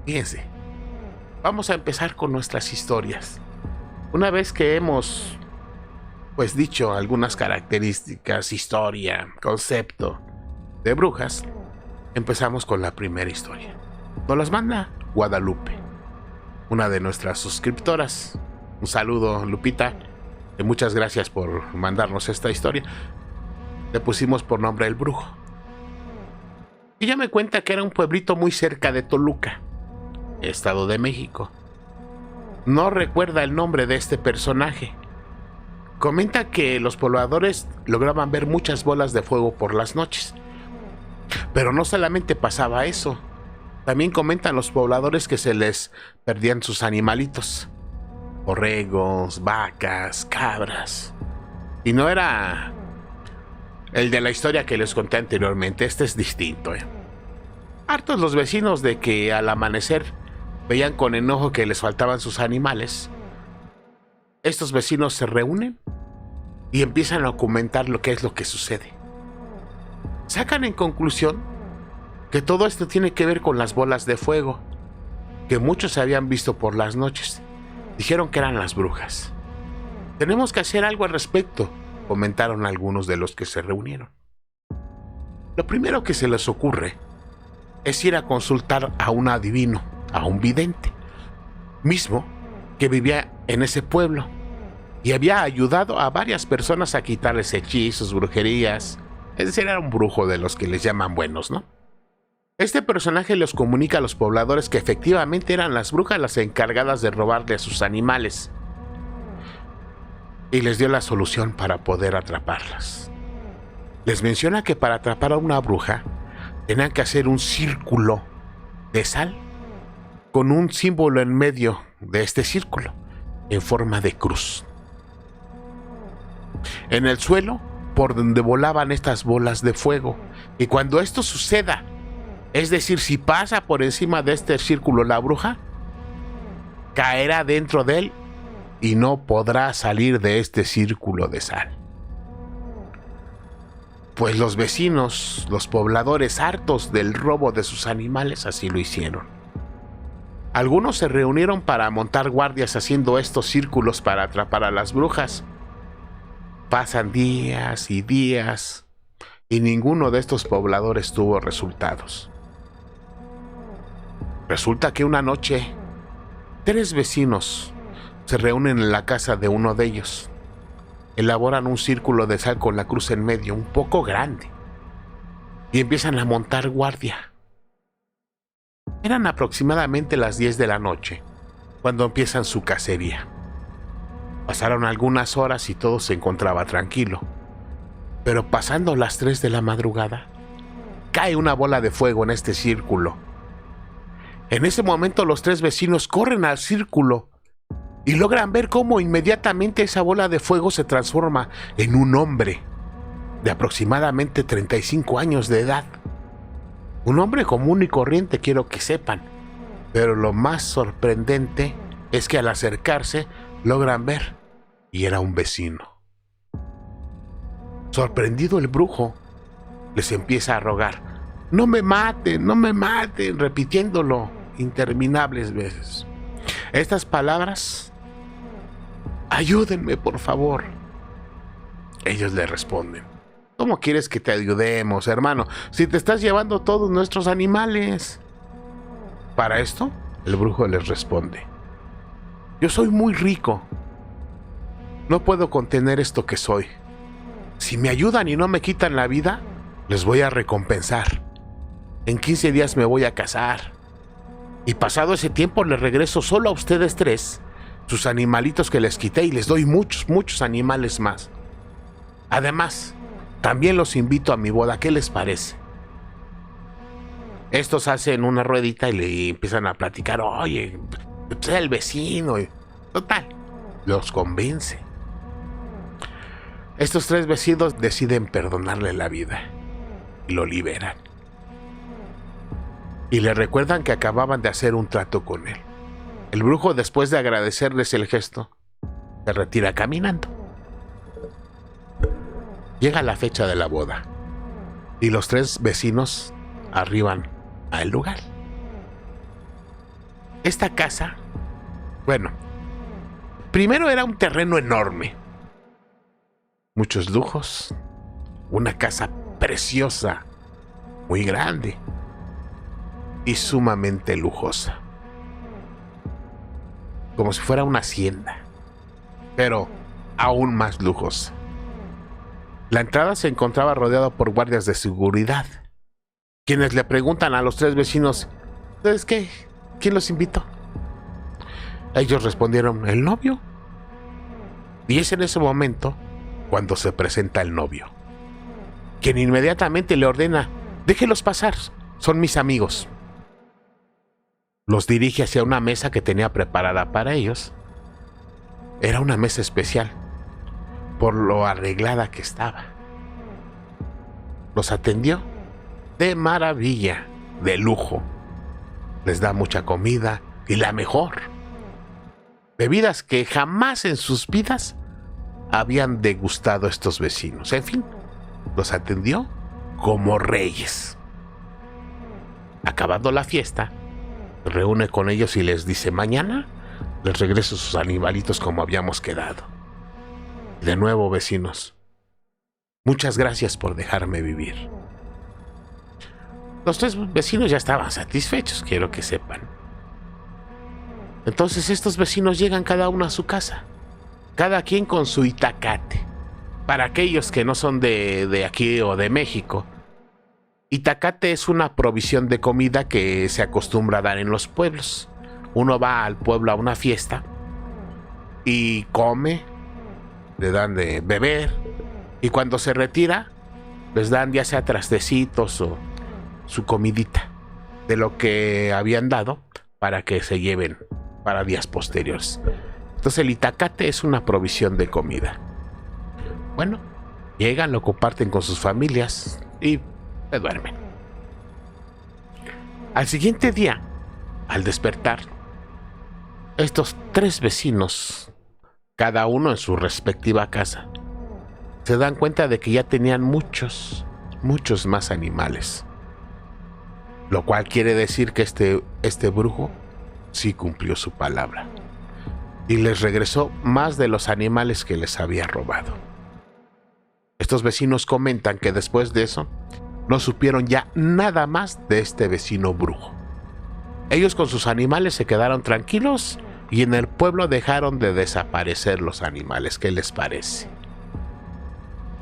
Fíjense, vamos a empezar con nuestras historias. Una vez que hemos dicho algunas características, historia, concepto de brujas, empezamos con la primera historia. Nos las manda Guadalupe, una de nuestras suscriptoras. Un saludo, Lupita, y muchas gracias por mandarnos esta historia. Le pusimos por nombre El Brujo. Ella me cuenta que era un pueblito muy cerca de Toluca, Estado de México. No recuerda el nombre de este personaje. Comenta que los pobladores lograban ver muchas bolas de fuego por las noches. Pero no solamente pasaba eso. También comentan los pobladores que se les perdían sus animalitos. Borregos, vacas, cabras. Y no era el de la historia que les conté anteriormente. Este es distinto, Hartos los vecinos de que al amanecer veían con enojo que les faltaban sus animales. Estos vecinos se reúnen y empiezan a comentar lo que es lo que sucede. Sacan en conclusión que todo esto tiene que ver con las bolas de fuego que muchos habían visto por las noches. Dijeron que eran las brujas. Tenemos que hacer algo al respecto, comentaron algunos de los que se reunieron. Lo primero que se les ocurre es ir a consultar a un adivino, a un vidente, mismo que vivía en ese pueblo y había ayudado a varias personas a quitarles hechizos, brujerías. Es decir, era un brujo de los que les llaman buenos, ¿no? Este personaje les comunica a los pobladores que efectivamente eran las brujas las encargadas de robarle a sus animales y les dio la solución para poder atraparlas. Les menciona que para atrapar a una bruja tenían que hacer un círculo de sal con un símbolo en medio de este círculo en forma de cruz. En el suelo por donde volaban estas bolas de fuego, y cuando esto suceda Es decir, si pasa por encima de este círculo la bruja, caerá dentro de él y no podrá salir de este círculo de sal. Pues los vecinos, los pobladores, hartos del robo de sus animales, así lo hicieron. Algunos se reunieron para montar guardias haciendo estos círculos para atrapar a las brujas. Pasan días y días y ninguno de estos pobladores tuvo resultados. Resulta que una noche, 3 vecinos se reúnen en la casa de uno de ellos. Elaboran un círculo de sal con la cruz en medio, un poco grande, y empiezan a montar guardia. Eran aproximadamente las 10 de la noche cuando empiezan su cacería. Pasaron algunas horas y todo se encontraba tranquilo, pero pasando las 3 de la madrugada, cae una bola de fuego en este círculo. En ese momento los 3 vecinos corren al círculo y logran ver cómo inmediatamente esa bola de fuego se transforma en un hombre de aproximadamente 35 años de edad. Un hombre común y corriente, quiero que sepan, pero lo más sorprendente es que al acercarse logran ver y era un vecino. Sorprendido el brujo les empieza a rogar: no me maten, repitiéndolo interminables veces. Estas palabras: ayúdenme, por favor. Ellos le responden: ¿cómo quieres que te ayudemos, hermano, si te estás llevando todos nuestros animales? Para esto, el brujo les responde: yo soy muy rico. No puedo contener esto que soy. Si me ayudan y no me quitan la vida, les voy a recompensar. En 15 días me voy a casar. Y pasado ese tiempo les regreso solo a ustedes 3 sus animalitos que les quité y les doy muchos animales más. Además, también los invito a mi boda. ¿Qué les parece? Estos hacen una ruedita y le empiezan a platicar: oye, pues el vecino. Total, los convence. Estos 3 vecinos deciden perdonarle la vida y lo liberan. Y le recuerdan que acababan de hacer un trato con él. El brujo, después de agradecerles el gesto, se retira caminando. Llega la fecha de la boda y los 3 vecinos arriban al lugar. Esta casa, bueno, primero era un terreno enorme, muchos lujos, una casa preciosa, muy grande y sumamente lujosa, como si fuera una hacienda, pero aún más lujosa. La entrada se encontraba rodeada por guardias de seguridad, quienes le preguntan a los 3 vecinos: ¿ustedes qué? ¿Quién los invitó? Ellos respondieron: el novio. Y es en ese momento cuando se presenta el novio, quien inmediatamente le ordena: déjelos pasar, son mis amigos. Los dirige hacia una mesa que tenía preparada para ellos. Era una mesa especial, por lo arreglada que estaba. Los atendió de maravilla, de lujo. Les da mucha comida y la mejor. Bebidas que jamás en sus vidas habían degustado estos vecinos. En fin, los atendió como reyes. Acabando la fiesta, se reúne con ellos y les dice: mañana les regreso sus animalitos como habíamos quedado. De nuevo, vecinos, muchas gracias por dejarme vivir. Los 3 vecinos ya estaban satisfechos, quiero que sepan. Entonces estos vecinos llegan cada uno a su casa, cada quien con su itacate. Para aquellos que no son de aquí o de México, itacate es una provisión de comida que se acostumbra a dar en los pueblos. Uno va al pueblo a una fiesta y come, le dan de beber, y cuando se retira les dan ya sea trastecitos o su comidita de lo que habían dado para que se lleven para días posteriores. Entonces el itacate es una provisión de comida. Bueno, llegan, lo comparten con sus familias y se duermen. Al siguiente día, al despertar, estos 3 vecinos, cada uno en su respectiva casa, se dan cuenta de que ya tenían muchos más animales. Lo cual quiere decir que este brujo sí cumplió su palabra y les regresó más de los animales que les había robado. Estos vecinos comentan que después de eso no supieron ya nada más de este vecino brujo. Ellos con sus animales se quedaron tranquilos y en el pueblo dejaron de desaparecer los animales. ¿Qué les parece?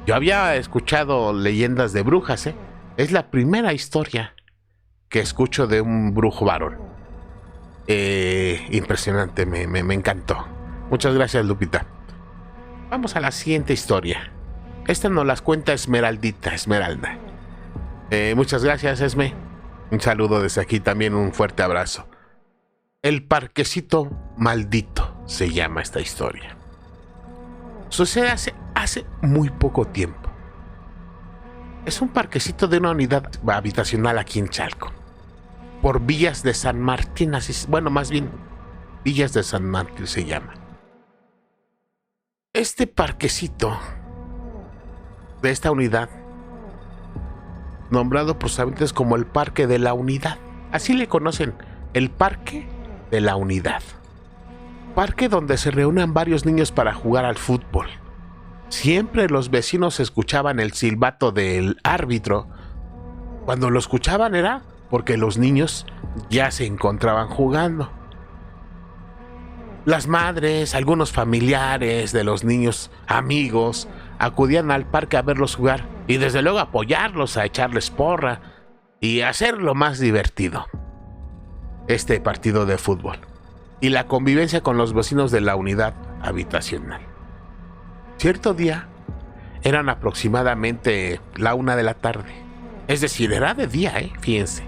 Yo había escuchado leyendas de brujas, ¿eh? Es la primera historia que escucho de un brujo varón. Impresionante, me encantó. Muchas gracias, Lupita. Vamos a la siguiente historia. Esta nos las cuenta Esmeralda. Muchas gracias, Esme. Un saludo desde aquí, también un fuerte abrazo. El parquecito maldito se llama esta historia. Sucede hace muy poco tiempo. Es un parquecito de una unidad habitacional aquí en Chalco, por Villas de San Martín, más bien Villas de San Martín se llama. Este parquecito de esta unidad, nombrado por sus habitantes como el Parque de la Unidad, así le conocen, el Parque de la Unidad. Parque donde se reúnen varios niños para jugar al fútbol. Siempre los vecinos escuchaban el silbato del árbitro. Cuando lo escuchaban era porque los niños ya se encontraban jugando. Las madres, algunos familiares de los niños, amigos, acudían al parque a verlos jugar y desde luego apoyarlos, a echarles porra y hacerlo más divertido este partido de fútbol y la convivencia con los vecinos de la unidad habitacional. Cierto día eran aproximadamente la 1 de la tarde, es decir, era de día, fíjense.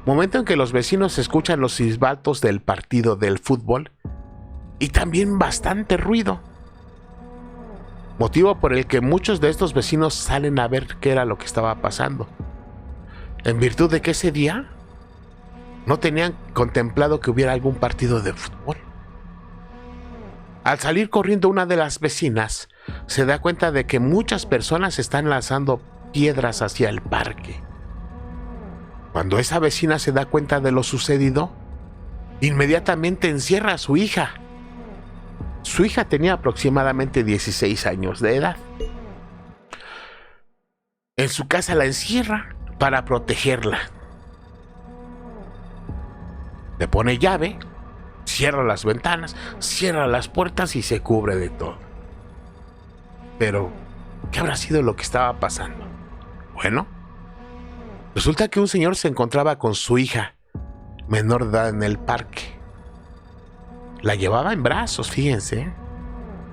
Momento en que los vecinos escuchan los silbatos del partido del fútbol y también bastante ruido. Motivo por el que muchos de estos vecinos salen a ver qué era lo que estaba pasando. En virtud de que ese día no tenían contemplado que hubiera algún partido de fútbol. Al salir corriendo una de las vecinas, se da cuenta de que muchas personas están lanzando piedras hacia el parque. Cuando esa vecina se da cuenta de lo sucedido, inmediatamente encierra a su hija. Su hija tenía aproximadamente 16 años de edad. En su casa la encierra para protegerla. Le pone llave, cierra las ventanas, cierra las puertas y se cubre de todo. Pero, ¿qué habrá sido lo que estaba pasando? Bueno, resulta que un señor se encontraba con su hija menor de edad en el parque. La llevaba en brazos, fíjense.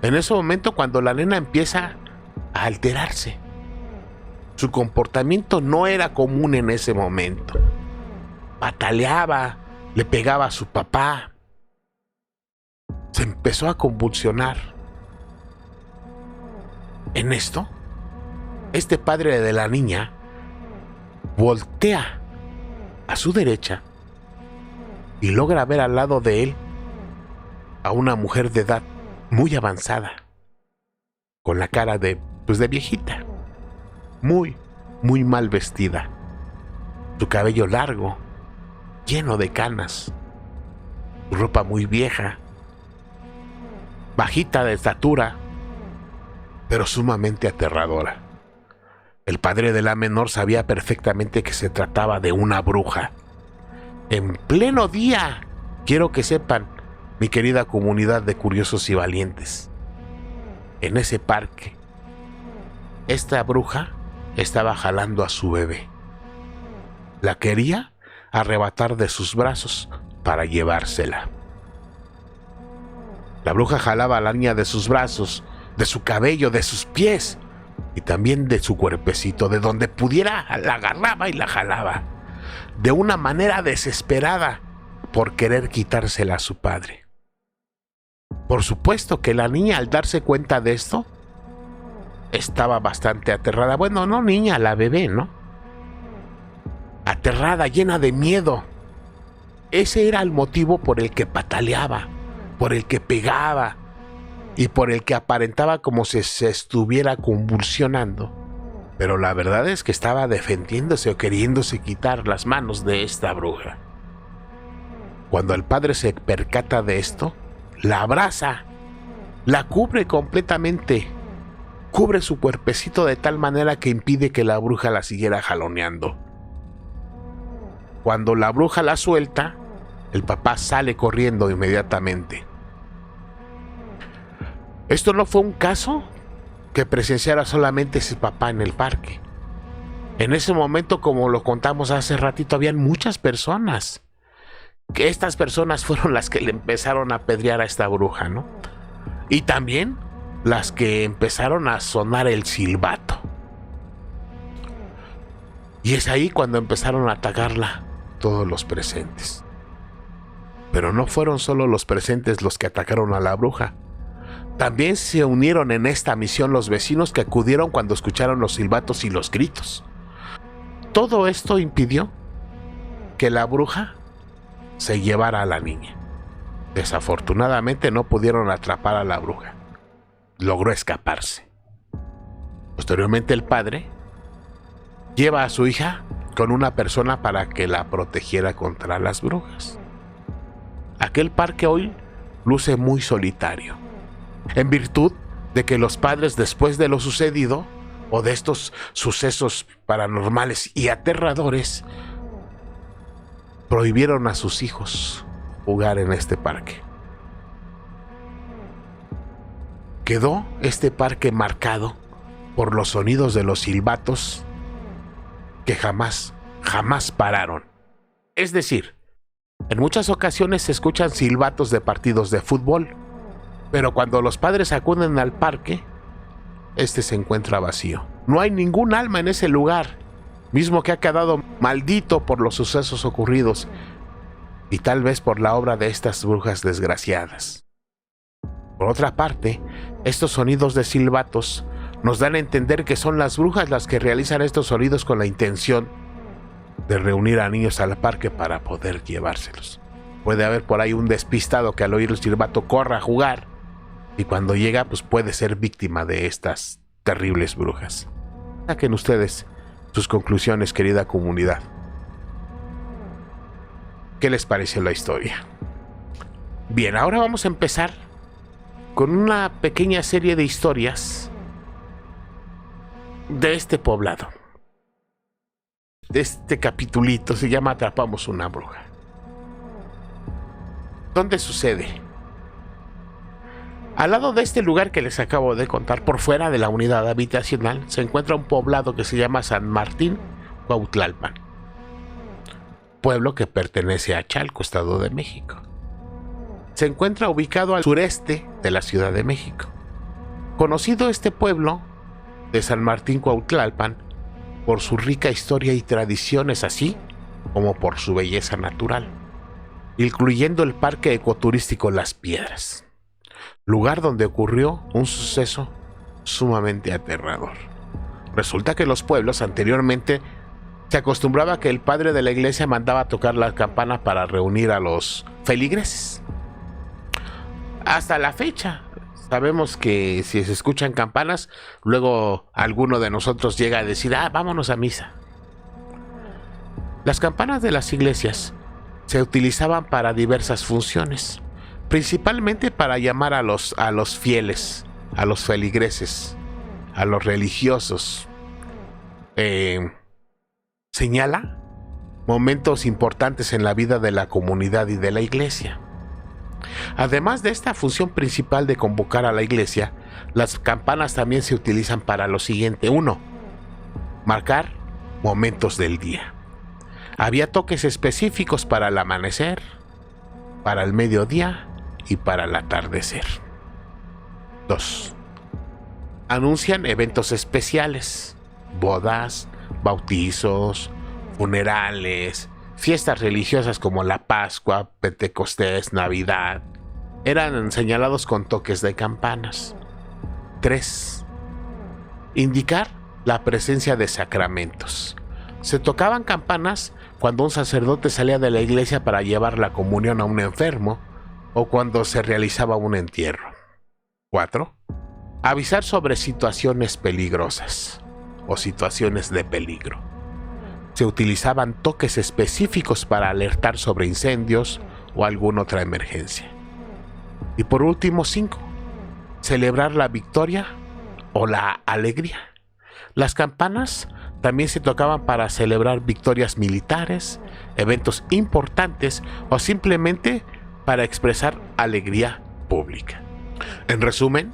En ese momento, cuando la nena empieza a alterarse, su comportamiento no era común en ese momento. Pataleaba, le pegaba a su papá. Se empezó a convulsionar. En esto, este padre de la niña voltea a su derecha y logra ver al lado de él a una mujer de edad muy avanzada, con la cara de viejita, muy mal vestida, su cabello largo, lleno de canas, su ropa muy vieja, bajita de estatura, pero sumamente aterradora. El padre de la menor sabía perfectamente que se trataba de una bruja. En pleno día, quiero que sepan, mi querida comunidad de curiosos y valientes, en ese parque, esta bruja estaba jalando a su bebé. La quería arrebatar de sus brazos para llevársela. La bruja jalaba a la niña de sus brazos, de su cabello, de sus pies y también de su cuerpecito, de donde pudiera la agarraba y la jalaba, de una manera desesperada por querer quitársela a su padre. Por supuesto que la niña, al darse cuenta de esto, estaba bastante aterrada. Bueno, no niña, la bebé, ¿no? aterrada, llena de miedo. Ese era el motivo por el que pataleaba, por el que pegaba y por el que aparentaba como si se estuviera convulsionando. Pero la verdad es que estaba defendiéndose o queriéndose quitar las manos de esta bruja. Cuando el padre se percata de esto, la abraza, la cubre completamente, cubre su cuerpecito de tal manera que impide que la bruja la siguiera jaloneando. Cuando la bruja la suelta, el papá sale corriendo inmediatamente. Esto no fue un caso que presenciara solamente ese papá en el parque. En ese momento, como lo contamos hace ratito, habían muchas personas. Que estas personas fueron las que le empezaron a apedrear a esta bruja, ¿no? Y también las que empezaron a sonar el silbato. Y es ahí cuando empezaron a atacarla todos los presentes. Pero no fueron solo los presentes los que atacaron a la bruja. También se unieron en esta misión los vecinos que acudieron cuando escucharon los silbatos y los gritos. Todo esto impidió que la bruja se llevara a la niña. Desafortunadamente no pudieron atrapar a la bruja. Logró escaparse. Posteriormente el padre lleva a su hija con una persona para que la protegiera contra las brujas. Aquel parque hoy luce muy solitario, en virtud de que los padres, después de lo sucedido o de estos sucesos paranormales y aterradores, prohibieron a sus hijos jugar en este parque. Quedó este parque marcado por los sonidos de los silbatos que jamás pararon. Es decir, en muchas ocasiones se escuchan silbatos de partidos de fútbol, pero cuando los padres acuden al parque, este se encuentra vacío. No hay ningún alma en ese lugar, mismo que ha quedado maldito por los sucesos ocurridos y tal vez por la obra de estas brujas desgraciadas. Por otra parte, estos sonidos de silbatos nos dan a entender que son las brujas las que realizan estos sonidos con la intención de reunir a niños al parque para poder llevárselos. Puede haber por ahí un despistado que al oír el silbato corra a jugar y cuando llega pues puede ser víctima de estas terribles brujas. Saquen ustedes sus conclusiones, querida comunidad. ¿Qué les pareció la historia? Bien, ahora vamos a empezar con una pequeña serie de historias de este poblado. Este capitulito se llama Atrapamos una bruja. ¿Dónde sucede? Al lado de este lugar que les acabo de contar, por fuera de la unidad habitacional, se encuentra un poblado que se llama San Martín Cuautlalpan, pueblo que pertenece a Chalco, Estado de México. Se encuentra ubicado al sureste de la Ciudad de México. Conocido este pueblo de San Martín Cuautlalpan por su rica historia y tradiciones, así como por su belleza natural, incluyendo el parque ecoturístico Las Piedras, lugar donde ocurrió un suceso sumamente aterrador. Resulta que en los pueblos anteriormente se acostumbraba que el padre de la iglesia mandaba a tocar la campana para reunir a los feligreses. Hasta la fecha sabemos que si se escuchan campanas, luego alguno de nosotros llega a decir, vámonos a misa. Las campanas de las iglesias se utilizaban para diversas funciones, principalmente para llamar a los fieles, a los feligreses, a los religiosos. Señala momentos importantes en la vida de la comunidad y de la iglesia. Además de esta función principal de convocar a la iglesia, las campanas también se utilizan para lo siguiente. 1. Marcar momentos del día. Había toques específicos para el amanecer, para el mediodía y para el atardecer. 2. Anuncian eventos especiales, bodas, bautizos, funerales, fiestas religiosas como la Pascua, Pentecostés, Navidad. Eran señalados con toques de campanas. 3. Indicar la presencia de sacramentos. Se tocaban campanas cuando un sacerdote salía de la iglesia para llevar la comunión a un enfermo o cuando se realizaba un entierro. 4. Avisar sobre situaciones peligrosas o situaciones de peligro. Se utilizaban toques específicos para alertar sobre incendios o alguna otra emergencia. Y por último, 5. Celebrar la victoria o la alegría. Las campanas también se tocaban para celebrar victorias militares, eventos importantes o simplemente para expresar alegría pública. En resumen,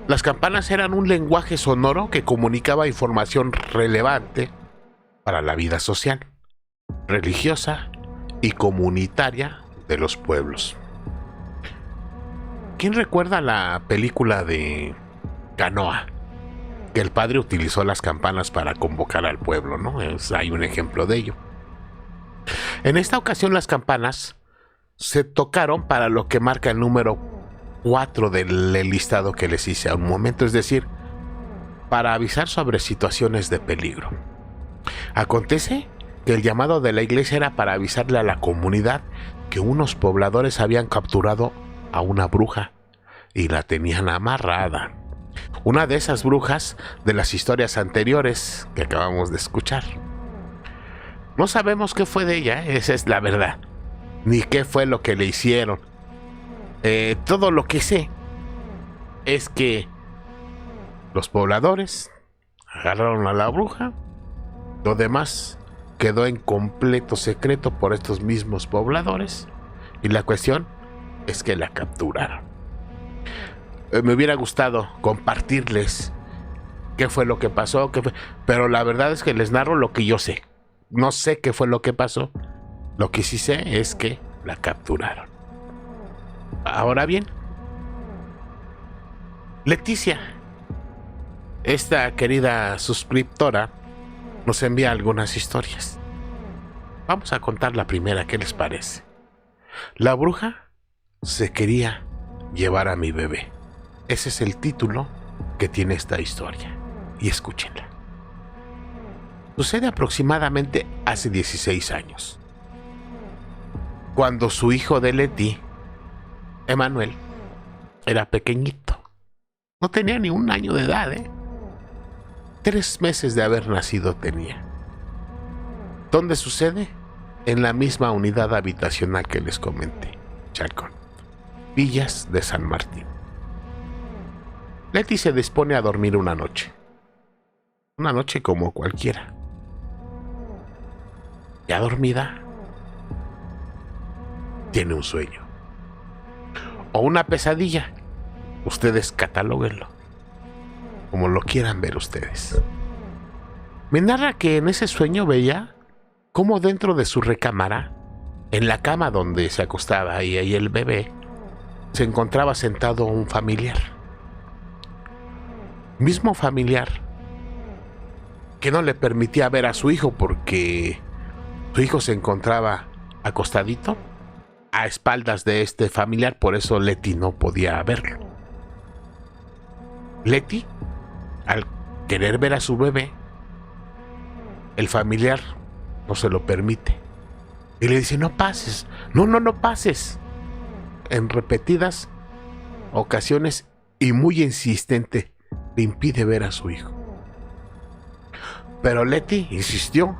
las campanas eran un lenguaje sonoro que comunicaba información relevante para la vida social, religiosa y comunitaria de los pueblos. ¿Quién recuerda la película de Canoa? Que el padre utilizó las campanas para convocar al pueblo, ¿no? Hay un ejemplo de ello. En esta ocasión las campanas se tocaron para lo que marca el número 4 del listado que les hice a un momento, es decir, para avisar sobre situaciones de peligro. Acontece que el llamado de la iglesia era para avisarle a la comunidad que unos pobladores habían capturado a una bruja y la tenían amarrada. Una de esas brujas de las historias anteriores que acabamos de escuchar. No sabemos qué fue de ella, esa es la verdad, ni qué fue lo que le hicieron. Todo lo que sé es que los pobladores agarraron a la bruja, lo demás quedó en completo secreto por estos mismos pobladores y la cuestión es que la capturaron. Me hubiera gustado compartirles qué fue lo que pasó, pero la verdad es que les narro lo que yo sé. No sé qué fue lo que pasó. Lo que sí sé es que la capturaron. Ahora bien, Leticia, esta querida suscriptora, nos envía algunas historias. Vamos a contar la primera, ¿qué les parece? La bruja se quería llevar a mi bebé. Ese es el título que tiene esta historia. Y escúchenla. Sucede aproximadamente hace 16 años. Cuando su hijo de Leti, Emanuel, era pequeñito. No tenía ni un año de edad, 3 meses de haber nacido tenía. ¿Dónde sucede? En la misma unidad habitacional que les comenté, Chalcón, Villas de San Martín. Leti se dispone a dormir una noche como cualquiera. Ya dormida, tiene un sueño o una pesadilla. Ustedes catalóguenlo como lo quieran ver ustedes. Me narra que en ese sueño veía cómo dentro de su recámara, en la cama donde se acostaba ahí el bebé, se encontraba sentado un familiar. Mismo familiar que no le permitía ver a su hijo porque su hijo se encontraba acostadito a espaldas de este familiar, por eso Leti no podía verlo. Leti, al querer ver a su bebé, el familiar no se lo permite y le dice: no pases, no pases, en repetidas ocasiones y muy insistente le impide ver a su hijo. Pero Leti insistió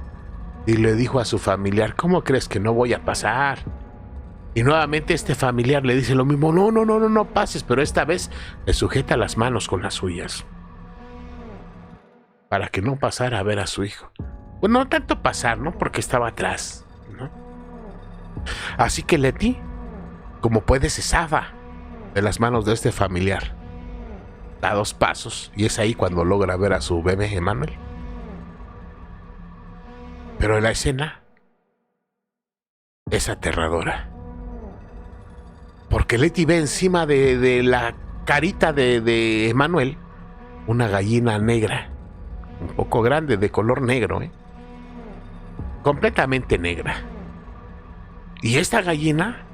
y le dijo a su familiar: ¿cómo crees que no voy a pasar? Y nuevamente este familiar le dice lo mismo: no pases, pero esta vez le sujeta las manos con las suyas para que no pasara a ver a su hijo. Pues no tanto pasar, ¿no? Porque estaba atrás, ¿no? Así que Leti, como puede, se zafa de las manos de este familiar. Da 2 pasos y es ahí cuando logra ver a su bebé Emanuel. Pero la escena es aterradora. Porque Leti ve encima de la carita de Emanuel una gallina negra, un poco grande, de color negro, completamente negra. Y esta gallina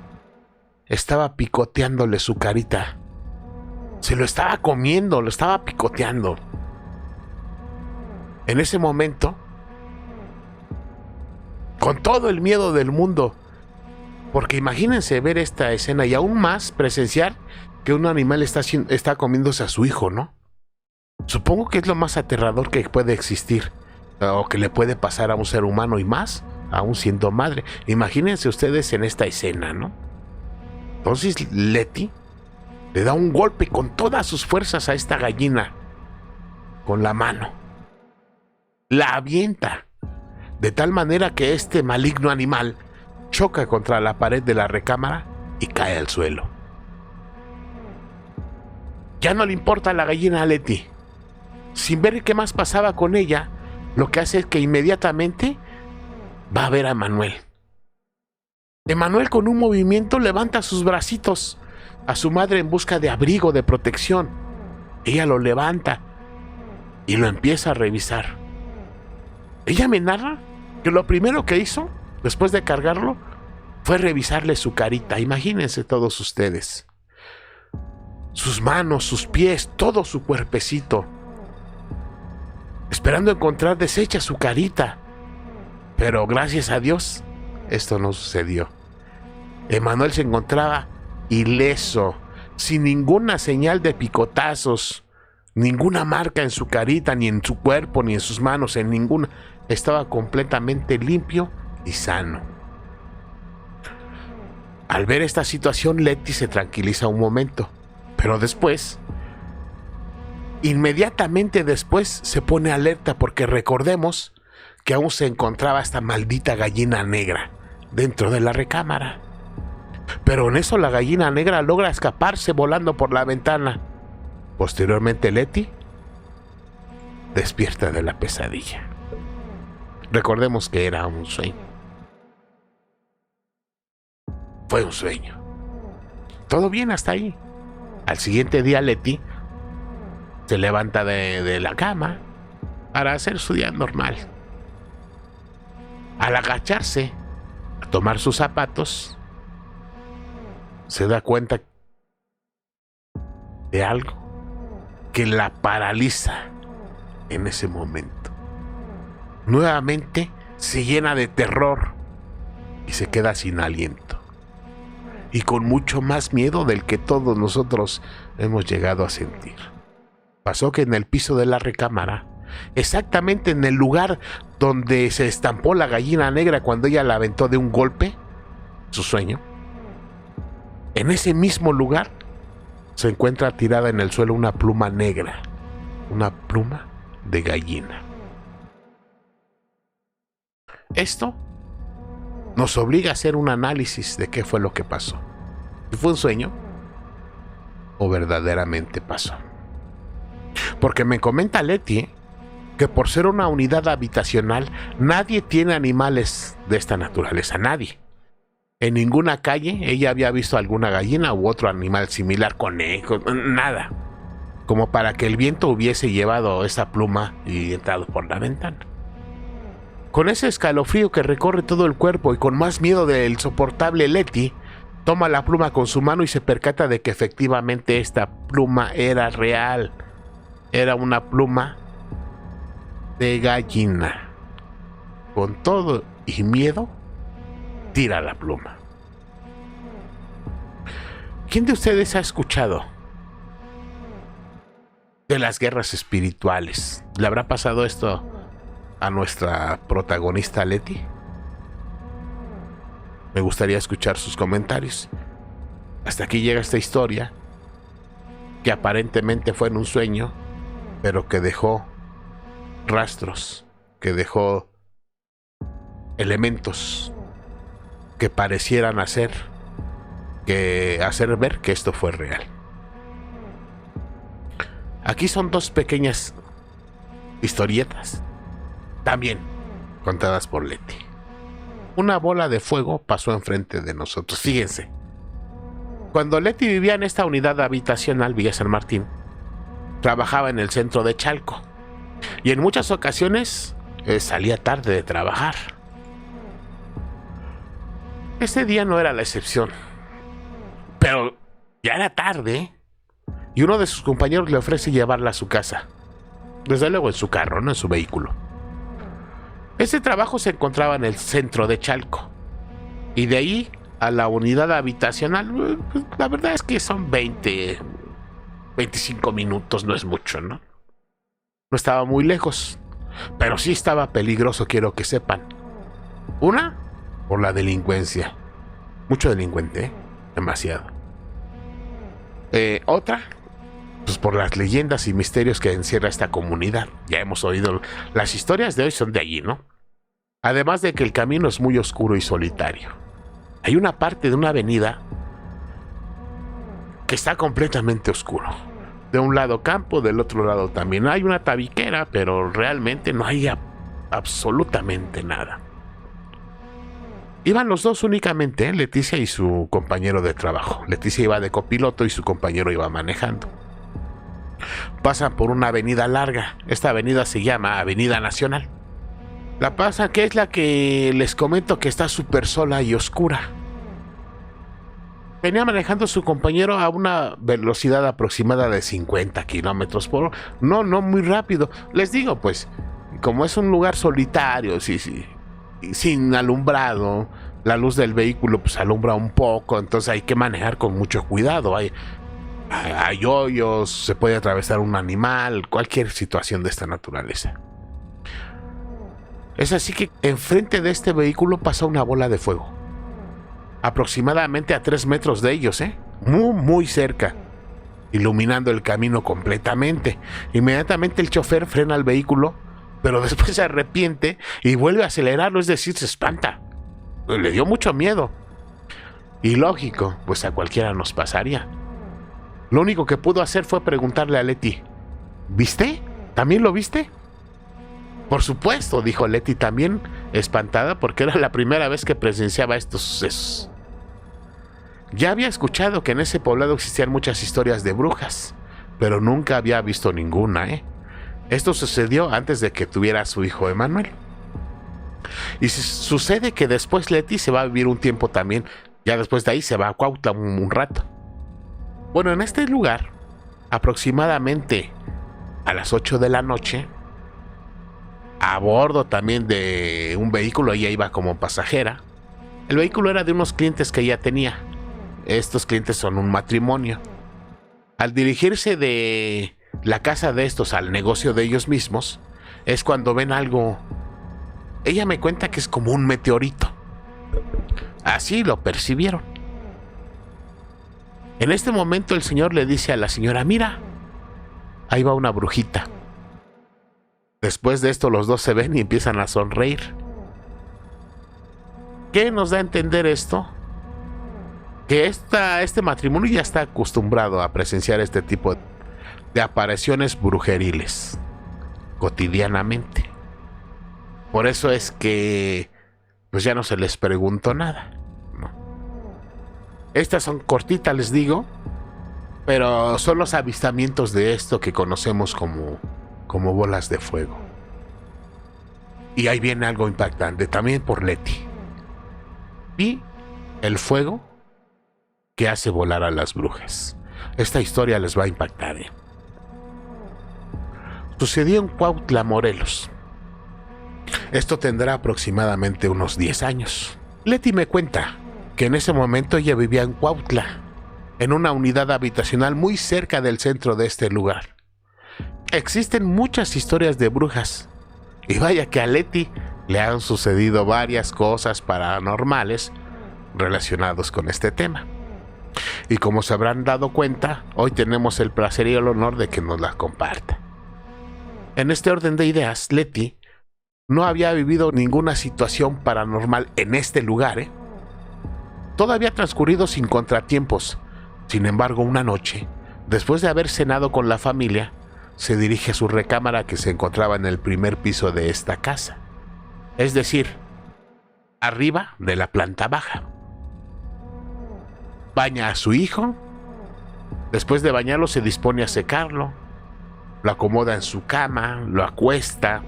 estaba picoteándole su carita. Se lo estaba comiendo, lo estaba picoteando. En ese momento, con todo el miedo del mundo. Porque imagínense ver esta escena y aún más presenciar que un animal está comiéndose a su hijo, ¿no? Supongo que es lo más aterrador que puede existir o que le puede pasar a un ser humano y más, aún siendo madre. Imagínense ustedes en esta escena, ¿no? Entonces Letty le da un golpe con todas sus fuerzas a esta gallina con la mano. La avienta de tal manera que este maligno animal choca contra la pared de la recámara y cae al suelo. Ya no le importa la gallina a Letty. Sin ver qué más pasaba con ella, lo que hace es que inmediatamente va a ver a Emanuel. Emanuel con un movimiento levanta sus bracitos a su madre en busca de abrigo, de protección. Ella lo levanta y lo empieza a revisar. Ella me narra que lo primero que hizo, después de cargarlo, fue revisarle su carita. Imagínense todos ustedes. Sus manos, sus pies, todo su cuerpecito. Esperando encontrar deshecha su carita. Pero gracias a Dios, esto no sucedió. Emanuel se encontraba ileso, sin ninguna señal de picotazos, ninguna marca en su carita, ni en su cuerpo, ni en sus manos, en ninguna. Estaba completamente limpio y sano. Al ver esta situación, Letty se tranquiliza un momento, pero después, inmediatamente después, se pone alerta porque recordemos que aún se encontraba esta maldita gallina negra dentro de la recámara. Pero en eso la gallina negra logra escaparse volando por la ventana. Posteriormente Letty despierta de la pesadilla. Recordemos que era un sueño. Fue un sueño. Todo bien hasta ahí. Al siguiente día Letty se levanta de la cama para hacer su día normal. Al agacharse a tomar sus zapatos, se da cuenta de algo que la paraliza en ese momento. Nuevamente se llena de terror y se queda sin aliento. Y con mucho más miedo del que todos nosotros hemos llegado a sentir. Pasó que en el piso de la recámara, exactamente en el lugar donde se estampó la gallina negra cuando ella la aventó de un golpe, su sueño, en ese mismo lugar se encuentra tirada en el suelo una pluma negra, una pluma de gallina. Esto nos obliga a hacer un análisis de qué fue lo que pasó. Si fue un sueño o verdaderamente pasó. Porque me comenta Letty que por ser una unidad habitacional nadie tiene animales de esta naturaleza, nadie. En ninguna calle ella había visto alguna gallina u otro animal similar, conejo, nada. Como para que el viento hubiese llevado esa pluma y entrado por la ventana. Con ese escalofrío que recorre todo el cuerpo y con más miedo del soportable, Letty toma la pluma con su mano y se percata de que efectivamente esta pluma era real. Era una pluma de gallina. Con todo y miedo, tira la pluma. ¿Quién de ustedes ha escuchado de las guerras espirituales? ¿Le habrá pasado esto a nuestra protagonista Letty? Me gustaría escuchar sus comentarios. Hasta aquí llega esta historia, que aparentemente fue en un sueño, pero que dejó rastros, que dejó elementos que parecieran hacer ver que esto fue real. Aquí son dos pequeñas historietas, también contadas por Letty. Una bola de fuego pasó enfrente de nosotros. Fíjense, cuando Letty vivía en esta unidad habitacional Villa San Martín, trabajaba en el centro de Chalco y en muchas ocasiones salía tarde de trabajar. Ese día no era la excepción, pero ya era tarde y uno de sus compañeros le ofrece llevarla a su casa, desde luego en su carro, no en su vehículo. Ese trabajo se encontraba en el centro de Chalco. Y de ahí a la unidad habitacional, pues, la verdad es que son 25 minutos, no es mucho, ¿no? No estaba muy lejos, pero sí estaba peligroso, quiero que sepan. Una, por la delincuencia. Mucho delincuente, ¿eh? Demasiado. Otra, pues por las leyendas y misterios que encierra esta comunidad. Ya hemos oído, las historias de hoy son de allí, ¿no? Además de que el camino es muy oscuro y solitario. Hay una parte de una avenida que está completamente oscuro. De un lado campo, del otro lado también. Hay una tabiquera, pero realmente no hay absolutamente nada. Iban los dos únicamente, Leticia y su compañero de trabajo. Leticia iba de copiloto y su compañero iba manejando. Pasan por una avenida larga. Esta avenida se llama Avenida Nacional. La pasan, que es la que les comento que está súper sola y oscura. Venía manejando su compañero a una velocidad aproximada de 50 kilómetros por hora. No muy rápido. Les digo, pues, como es un lugar solitario, sí, sin alumbrado, la luz del vehículo pues alumbra un poco, entonces hay que manejar con mucho cuidado. Hay hoyos, se puede atravesar un animal, cualquier situación de esta naturaleza. Es así que enfrente de este vehículo pasa una bola de fuego. Aproximadamente a 3 metros de ellos, muy cerca, iluminando el camino completamente. Inmediatamente el chofer frena el vehículo, pero después se arrepiente y vuelve a acelerarlo, es decir, se espanta. Le dio mucho miedo. Y lógico, pues a cualquiera nos pasaría. Lo único que pudo hacer fue preguntarle a Leti, ¿viste? ¿También lo viste? Por supuesto, dijo Leti, también espantada porque era la primera vez que presenciaba estos sucesos. Ya había escuchado que en ese poblado existían muchas historias de brujas, pero nunca había visto ninguna, Esto sucedió antes de que tuviera a su hijo Emanuel. Y sucede que después Leti se va a vivir un tiempo también, ya después de ahí se va a Cuautla un rato. Bueno, en este lugar, aproximadamente a las 8 de la noche, a bordo también de un vehículo, ella iba como pasajera. El vehículo era de unos clientes que ella tenía. Estos clientes son un matrimonio. Al dirigirse de la casa de estos al negocio de ellos mismos, es cuando ven algo. Ella me cuenta que es como un meteorito. Así lo percibieron. En este momento el señor le dice a la señora, mira, ahí va una brujita. Después de esto los dos se ven y empiezan a sonreír. ¿Qué nos da a entender esto? Que este matrimonio ya está acostumbrado a presenciar este tipo de apariciones brujeriles cotidianamente. Por eso es que pues ya no se les preguntó nada, ¿no? Estas son cortitas, les digo, pero son los avistamientos de esto que conocemos como bolas de fuego. Y ahí viene algo impactante, también por Leti. Y el fuego que hace volar a las brujas. Esta historia les va a impactar, Sucedió en Cuautla, Morelos. Esto tendrá aproximadamente unos 10 años. Leti me cuenta que en ese momento ella vivía en Cuautla, en una unidad habitacional muy cerca del centro de este lugar. Existen muchas historias de brujas, y vaya que a Leti le han sucedido varias cosas paranormales relacionados con este tema. Y como se habrán dado cuenta, hoy tenemos el placer y el honor de que nos las comparta. En este orden de ideas, Leti no había vivido ninguna situación paranormal en este lugar, Todo había transcurrido sin contratiempos. Sin embargo, una noche, después de haber cenado con la familia, se dirige a su recámara que se encontraba en el primer piso de esta casa. Es decir, arriba de la planta baja. Baña a su hijo. Después de bañarlo se dispone a secarlo. Lo acomoda en su cama, lo acuesta.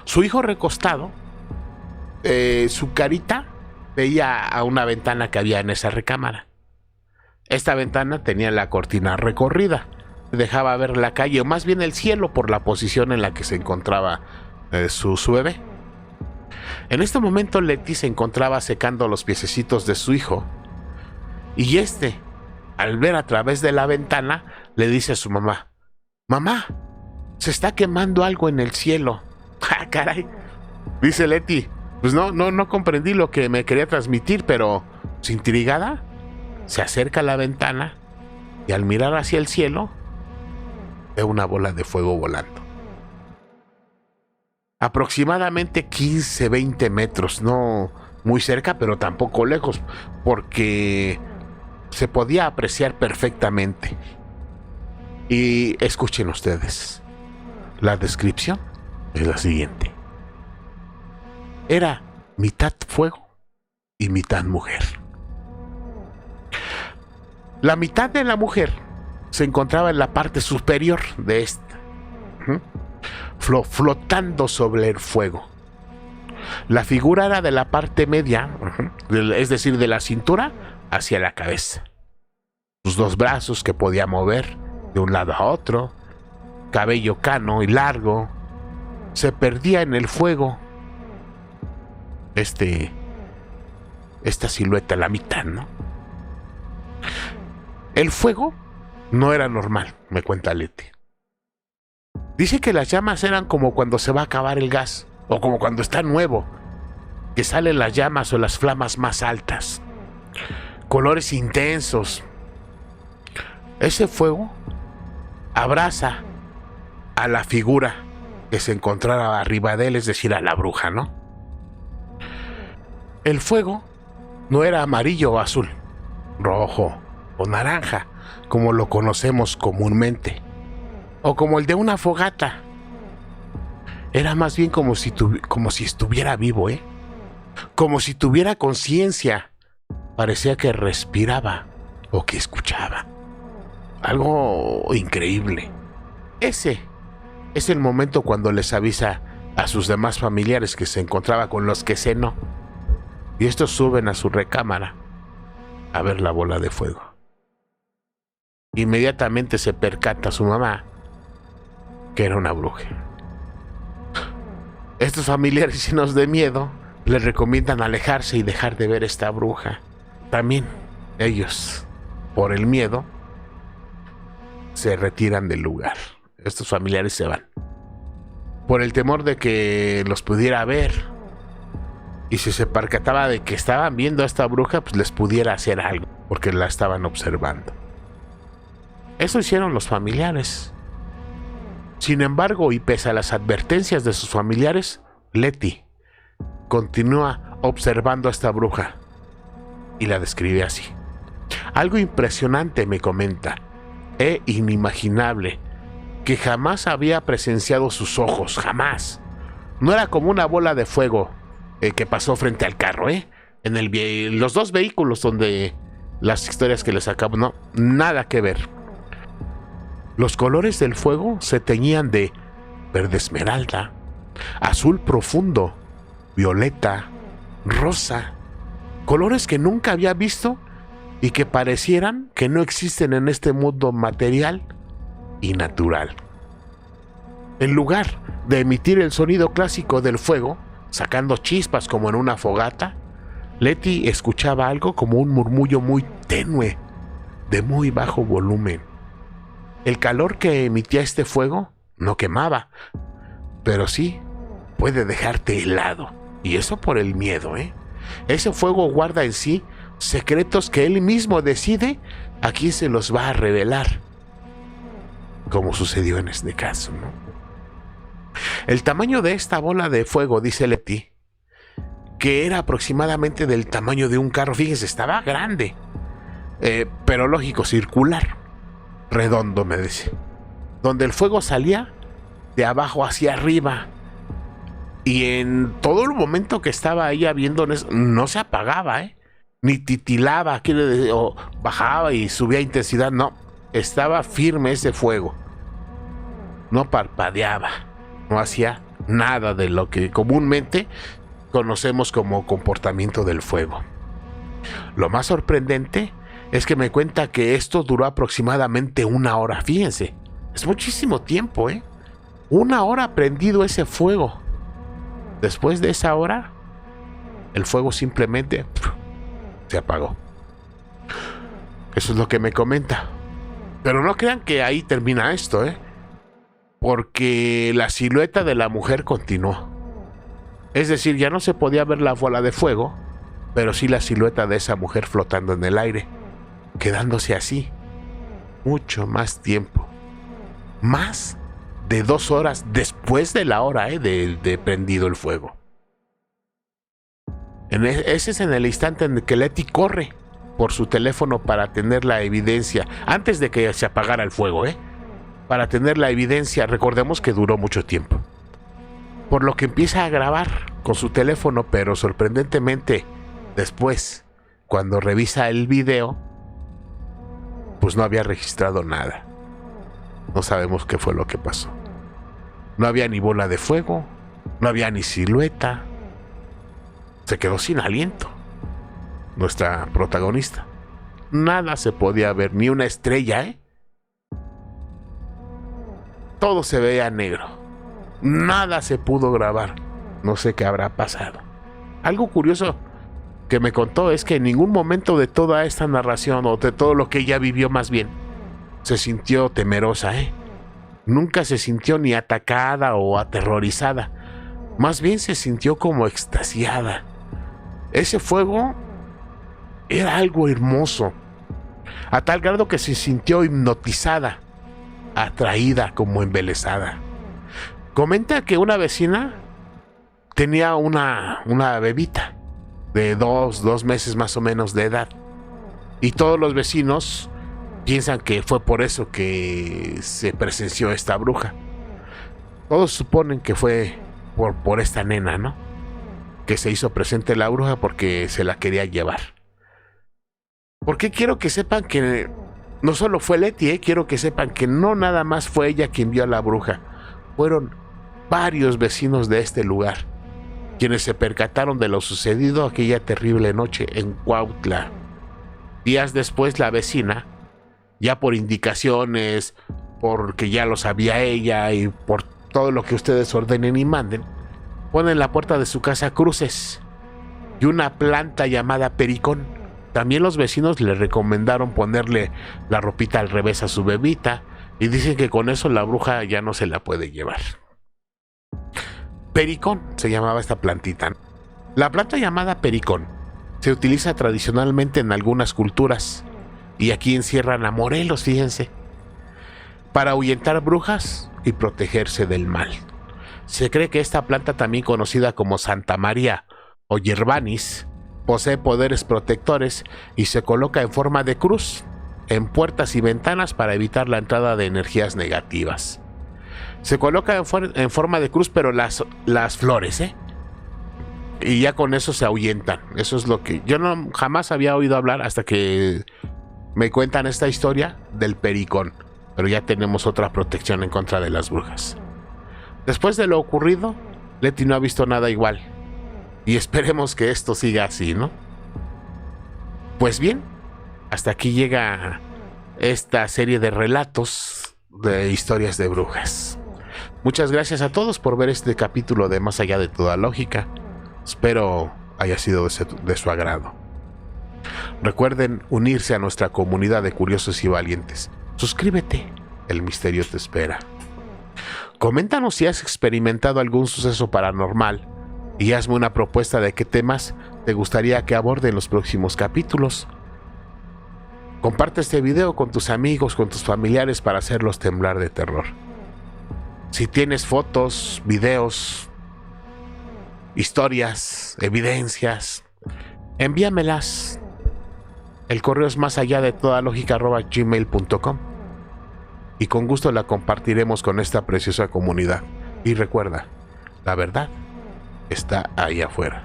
Su hijo recostado, su carita veía a una ventana que había en esa recámara. Esta ventana tenía la cortina recorrida. Dejaba ver la calle, o más bien el cielo, por la posición en la que se encontraba su bebé. En este momento Leti se encontraba secando los piececitos de su hijo y al ver a través de la ventana, le dice a su mamá: «Mamá, se está quemando algo en el cielo». ¡Ah, caray! Dice Leti: «Pues no comprendí lo que me quería transmitir», pero intrigada, se acerca a la ventana y al mirar hacia el cielo, ve una bola de fuego volando. Aproximadamente 15-20 metros, no muy cerca, pero tampoco lejos, porque se podía apreciar perfectamente. Y escuchen ustedes, la descripción es la siguiente: era mitad fuego y mitad mujer. La mitad de la mujer se encontraba en la parte superior de esta, flotando sobre el fuego. La figura era de la parte media, es decir, de la cintura hacia la cabeza. Sus dos brazos que podía mover de un lado a otro, cabello cano y largo, se perdía en el fuego. Esta silueta, la mitad, ¿no? El fuego no era normal, me cuenta Leti. Dice que las llamas eran como cuando se va a acabar el gas, o como cuando está nuevo, que salen las llamas o las flamas más altas. Colores intensos. Ese fuego abraza a la figura que se encontraba arriba de él, es decir, a la bruja, ¿no? El fuego no era amarillo o azul, rojo o naranja, como lo conocemos comúnmente, o como el de una fogata. Era más bien como si estuviera vivo, como si tuviera conciencia. Parecía que respiraba o que escuchaba. Algo increíble. Ese es el momento cuando les avisa a sus demás familiares que se encontraba con los que cenó, y estos suben a su recámara a ver la bola de fuego. Inmediatamente se percata su mamá que era una bruja. Estos familiares, llenos de miedo, les recomiendan alejarse y dejar de ver esta bruja. También ellos, por el miedo, se retiran del lugar. Estos familiares se van por el temor de que los pudiera ver, y si se percataba de que estaban viendo a esta bruja, pues les pudiera hacer algo, porque la estaban observando. Eso hicieron los familiares. Sin embargo, y pese a las advertencias de sus familiares, Leti continúa observando a esta bruja y la describe así: algo impresionante, me comenta, inimaginable, que jamás había presenciado sus ojos, jamás. No era como una bola de fuego que pasó frente al carro, en los dos vehículos donde las historias que les acabo, no, nada que ver. Los colores del fuego se teñían de verde esmeralda, azul profundo, violeta, rosa, colores que nunca había visto y que parecieran que no existen en este mundo material y natural. En lugar de emitir el sonido clásico del fuego, sacando chispas como en una fogata, Leti escuchaba algo como un murmullo muy tenue, de muy bajo volumen. El calor que emitía este fuego no quemaba, pero sí puede dejarte helado, y eso por el miedo, Ese fuego guarda en sí secretos que él mismo decide a quién se los va a revelar, como sucedió en este caso, ¿no? El tamaño de esta bola de fuego, dice Leti, que era aproximadamente del tamaño de un carro. Fíjense, estaba grande, pero lógico, circular, redondo, me dice, donde el fuego salía de abajo hacia arriba, y en todo el momento que estaba ella viendo no se apagaba, ni titilaba, o bajaba y subía intensidad, no, estaba firme ese fuego, no parpadeaba, no hacía nada de lo que comúnmente conocemos como comportamiento del fuego. Lo más sorprendente es que me cuenta que esto duró aproximadamente 1 hora. Fíjense, es muchísimo tiempo, 1 hora prendido ese fuego. Después de esa hora, el fuego simplemente se apagó. Eso es lo que me comenta. Pero no crean que ahí termina esto, porque la silueta de la mujer continuó. Es decir, ya no se podía ver la bola de fuego, pero sí la silueta de esa mujer flotando en el aire, quedándose así mucho más tiempo. Más de 2 horas después de la hora de prendido el fuego. Ese es en el instante en que Letty corre por su teléfono para tener la evidencia, antes de que se apagara el fuego, para tener la evidencia. Recordemos que duró mucho tiempo. Por lo que empieza a grabar con su teléfono, pero sorprendentemente después, cuando revisa el video, pues no había registrado nada. No sabemos qué fue lo que pasó. No había ni bola de fuego, no había ni silueta. Se quedó sin aliento nuestra protagonista. Nada se podía ver, ni una estrella, Todo se veía negro. Nada se pudo grabar. No sé qué habrá pasado. Algo curioso que me contó es que en ningún momento de toda esta narración, o de todo lo que ella vivió más bien, se sintió temerosa, Nunca se sintió ni atacada o aterrorizada. Más bien se sintió como extasiada. Ese fuego era algo hermoso, a tal grado que se sintió hipnotizada, atraída, como embelesada. Comenta que una vecina tenía una bebita de 2 meses más o menos de edad, y todos los vecinos piensan que fue por eso que se presenció esta bruja. Todos suponen que fue por esta nena, ¿no? Que se hizo presente la bruja porque se la quería llevar. Porque quiero que sepan que no solo fue Letty, quiero que sepan que no nada más fue ella quien vio a la bruja. Fueron varios vecinos de este lugar quienes se percataron de lo sucedido aquella terrible noche en Cuautla. Días después, la vecina, ya por indicaciones, porque ya lo sabía ella y por todo lo que ustedes ordenen y manden, pone en la puerta de su casa cruces y una planta llamada pericón. También los vecinos le recomendaron ponerle la ropita al revés a su bebita, y dicen que con eso la bruja ya no se la puede llevar. Pericón se llamaba esta plantita. La planta llamada pericón se utiliza tradicionalmente en algunas culturas, y aquí en Sierra de Morelos, fíjense, para ahuyentar brujas y protegerse del mal. Se cree que esta planta, también conocida como Santa María o Yerbanis, posee poderes protectores y se coloca en forma de cruz en puertas y ventanas para evitar la entrada de energías negativas. Se coloca en forma de cruz, pero las flores, y ya con eso se ahuyentan. Eso es lo que yo jamás había oído hablar hasta que me cuentan esta historia del pericón. Pero ya tenemos otra protección en contra de las brujas. Después de lo ocurrido, Letty no ha visto nada igual. Y esperemos que esto siga así, ¿no? Pues bien, hasta aquí llega esta serie de relatos de historias de brujas. Muchas gracias a todos por ver este capítulo de Más Allá de Toda Lógica. Espero haya sido de su agrado. Recuerden unirse a nuestra comunidad de curiosos y valientes. Suscríbete, el misterio te espera. Coméntanos si has experimentado algún suceso paranormal y hazme una propuesta de qué temas te gustaría que aborde en los próximos capítulos. Comparte este video con tus amigos, con tus familiares para hacerlos temblar de terror. Si tienes fotos, videos, historias, evidencias, envíamelas. El correo es másalladetodalógica@gmail.com y con gusto la compartiremos con esta preciosa comunidad. Y recuerda, la verdad está ahí afuera.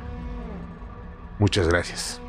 Muchas gracias.